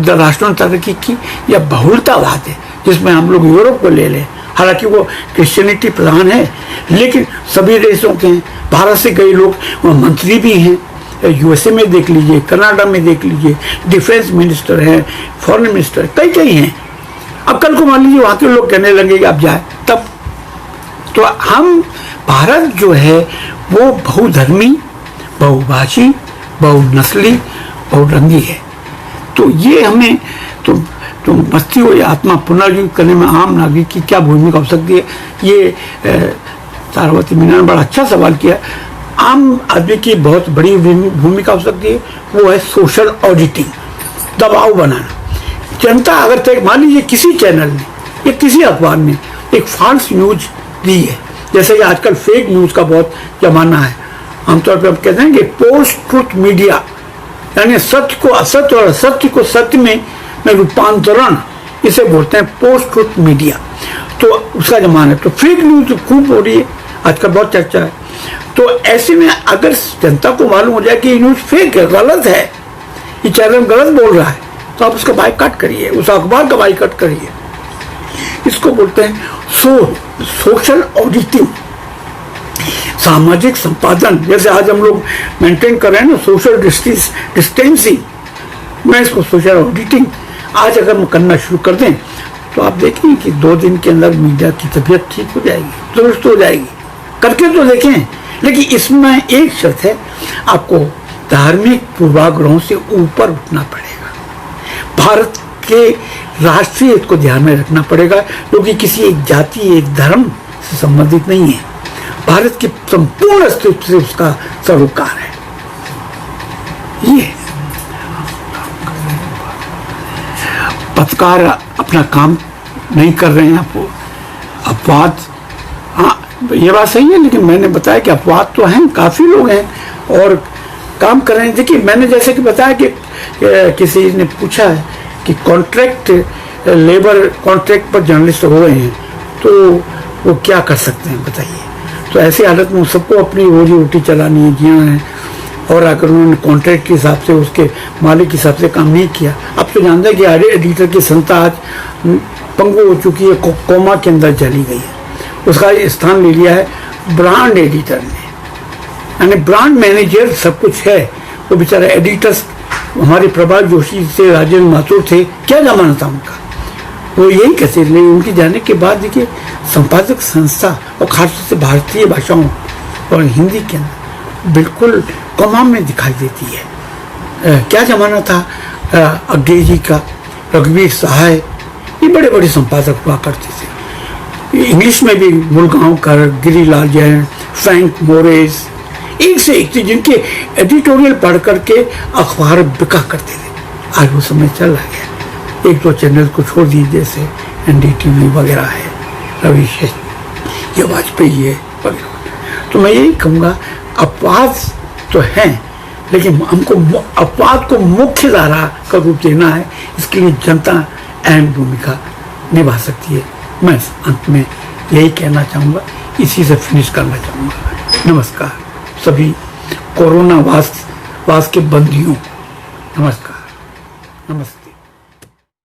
राष्ट्रों ने तरक्की की, या बहुलतावाद है, जिसमें हम लोग यूरोप को ले लें, हालांकि वो क्रिश्चियनिटी प्रधान है, लेकिन सभी देशों के हैं। भारत से कई लोग वहाँ मंत्री भी हैं, यूएसए में देख लीजिए, कनाडा में देख लीजिए, डिफेंस मिनिस्टर हैं, फॉरेन मिनिस्टर कई हैं। अब कल को मान लीजिए वहाँ के लोग कहने लगेंगे आप जाए, तब तो हम, भारत जो है वो बहुधर्मी, बहुभाषी, बहुनस्ली, बहुरंगी है। तो ये हमें तो मस्ती हो या आत्मा पुनर्जीवित करने में आम नागरिक की क्या भूमिका हो सकती है, ये तारावती मीना ने बड़ा अच्छा सवाल किया। आम आदमी की बहुत बड़ी भूमिका हो सकती है, वो है सोशल ऑडिटिंग, दबाव बनाना। जनता अगर तक मान लीजिए किसी चैनल ने या किसी अखबार ने एक फॉल्स न्यूज दी है, जैसे कि आजकल फेक न्यूज का बहुत जमाना है, आमतौर पर हम कहते हैं कि पोस्ट ट्रुथ मीडिया, यानी सत्य को असत्य और असत्य को सत्य में रूपांतरण, इसे बोलते हैं पोस्ट ट्रुथ मीडिया। तो उसका जमाना है, तो फेक न्यूज खूब हो रही है, आजकल बहुत चर्चा है। तो ऐसे में अगर जनता को मालूम हो जाए कि ये न्यूज फेक है, गलत है, ये चैनल गलत बोल रहा है, तो आप उसका बाइकआउट करिए, उस अखबार का बाइकआउट करिए। इसको बोलते हैं सोशल ऑडिटिंग, सामाजिक संपादन। जैसे आज हम लोग मेंटेन कर रहे हैं ना सोशल डिस्टेंसिंग, मैं इसको सोशल ऑडिटिंग आज अगर हम करना शुरू कर दें, तो आप देखेंगे कि 2 दिन के अंदर मीडिया की तबीयत ठीक हो जाएगी, दुरुस्त हो जाएगी। करके तो देखें, लेकिन इसमें एक शर्त है, आपको धार्मिक पूर्वाग्रहों से ऊपर उठना पड़ेगा, भारत के राष्ट्रीय हित को ध्यान में रखना पड़ेगा, क्योंकि किसी एक जाति, एक धर्म से संबंधित नहीं है, भारत के संपूर्ण अस्तित्व से उसका सरोकार है। ये पत्रकार अपना काम नहीं कर रहे हैं, आपको अपवाद, हाँ ये बात सही है, लेकिन मैंने बताया कि अपवाद तो हैं, काफ़ी लोग हैं और काम कर रहे हैं। देखिए मैंने जैसे कि बताया कि किसी ने पूछा है कि कॉन्ट्रैक्ट लेबर कॉन्ट्रैक्ट पर जर्नलिस्ट हो गए हैं, तो वो क्या कर सकते हैं बताइए। तो ऐसी हालत में सबको अपनी रोजी रोटी चलानी है, जीना है, और अगर उन्होंने कॉन्ट्रैक्ट के हिसाब से, उसके मालिक के हिसाब से काम नहीं किया, अब तो जानते हैं कि एडिटर की संस्था आज पंगु हो चुकी है, कोमा के अंदर चली गई है, उसका स्थान ले लिया है ब्रांड एडिटर ने, यानी ब्रांड मैनेजर सब कुछ है, वो बेचारा एडिटर्स, हमारे प्रभात जोशी से राजेंद्र माथुर थे, क्या जमाना था उनका, वो यही कहते थे। उनके जाने के बाद देखिए संपादक संस्था, और खासतौर से भारतीय भाषाओं और हिंदी के अंदर बिल्कुल कमाम में दिखाई देती है। क्या जमाना था अंग्रेजी का, रघुवीर सहाय, ये बड़े बड़े संपादक हुआ करते थे। इंग्लिश में भी मुलगांवकर, गिरिलाल जैन, फ्रैंक मोरेस, एक से एक थे जिनके एडिटोरियल पढ़ करके अखबार बिका करते थे। आज वो समय चला गया, 1-2 चैनल को छोड़ दिए, जैसे NDTV वगैरह है, रवि ये वाजपेयी है वगैरह। तो मैं यही कहूँगा, अपवाद तो हैं, लेकिन हमको अपवाद को मुख्य धारा का रूप देना है, इसके लिए जनता अहम भूमिका निभा सकती है। मैं अंत में यही कहना चाहूँगा, इसी से फिनिश करना चाहूँगा। नमस्कार सभी कोरोना वास के बंदियों, नमस्कार, नमस्ते।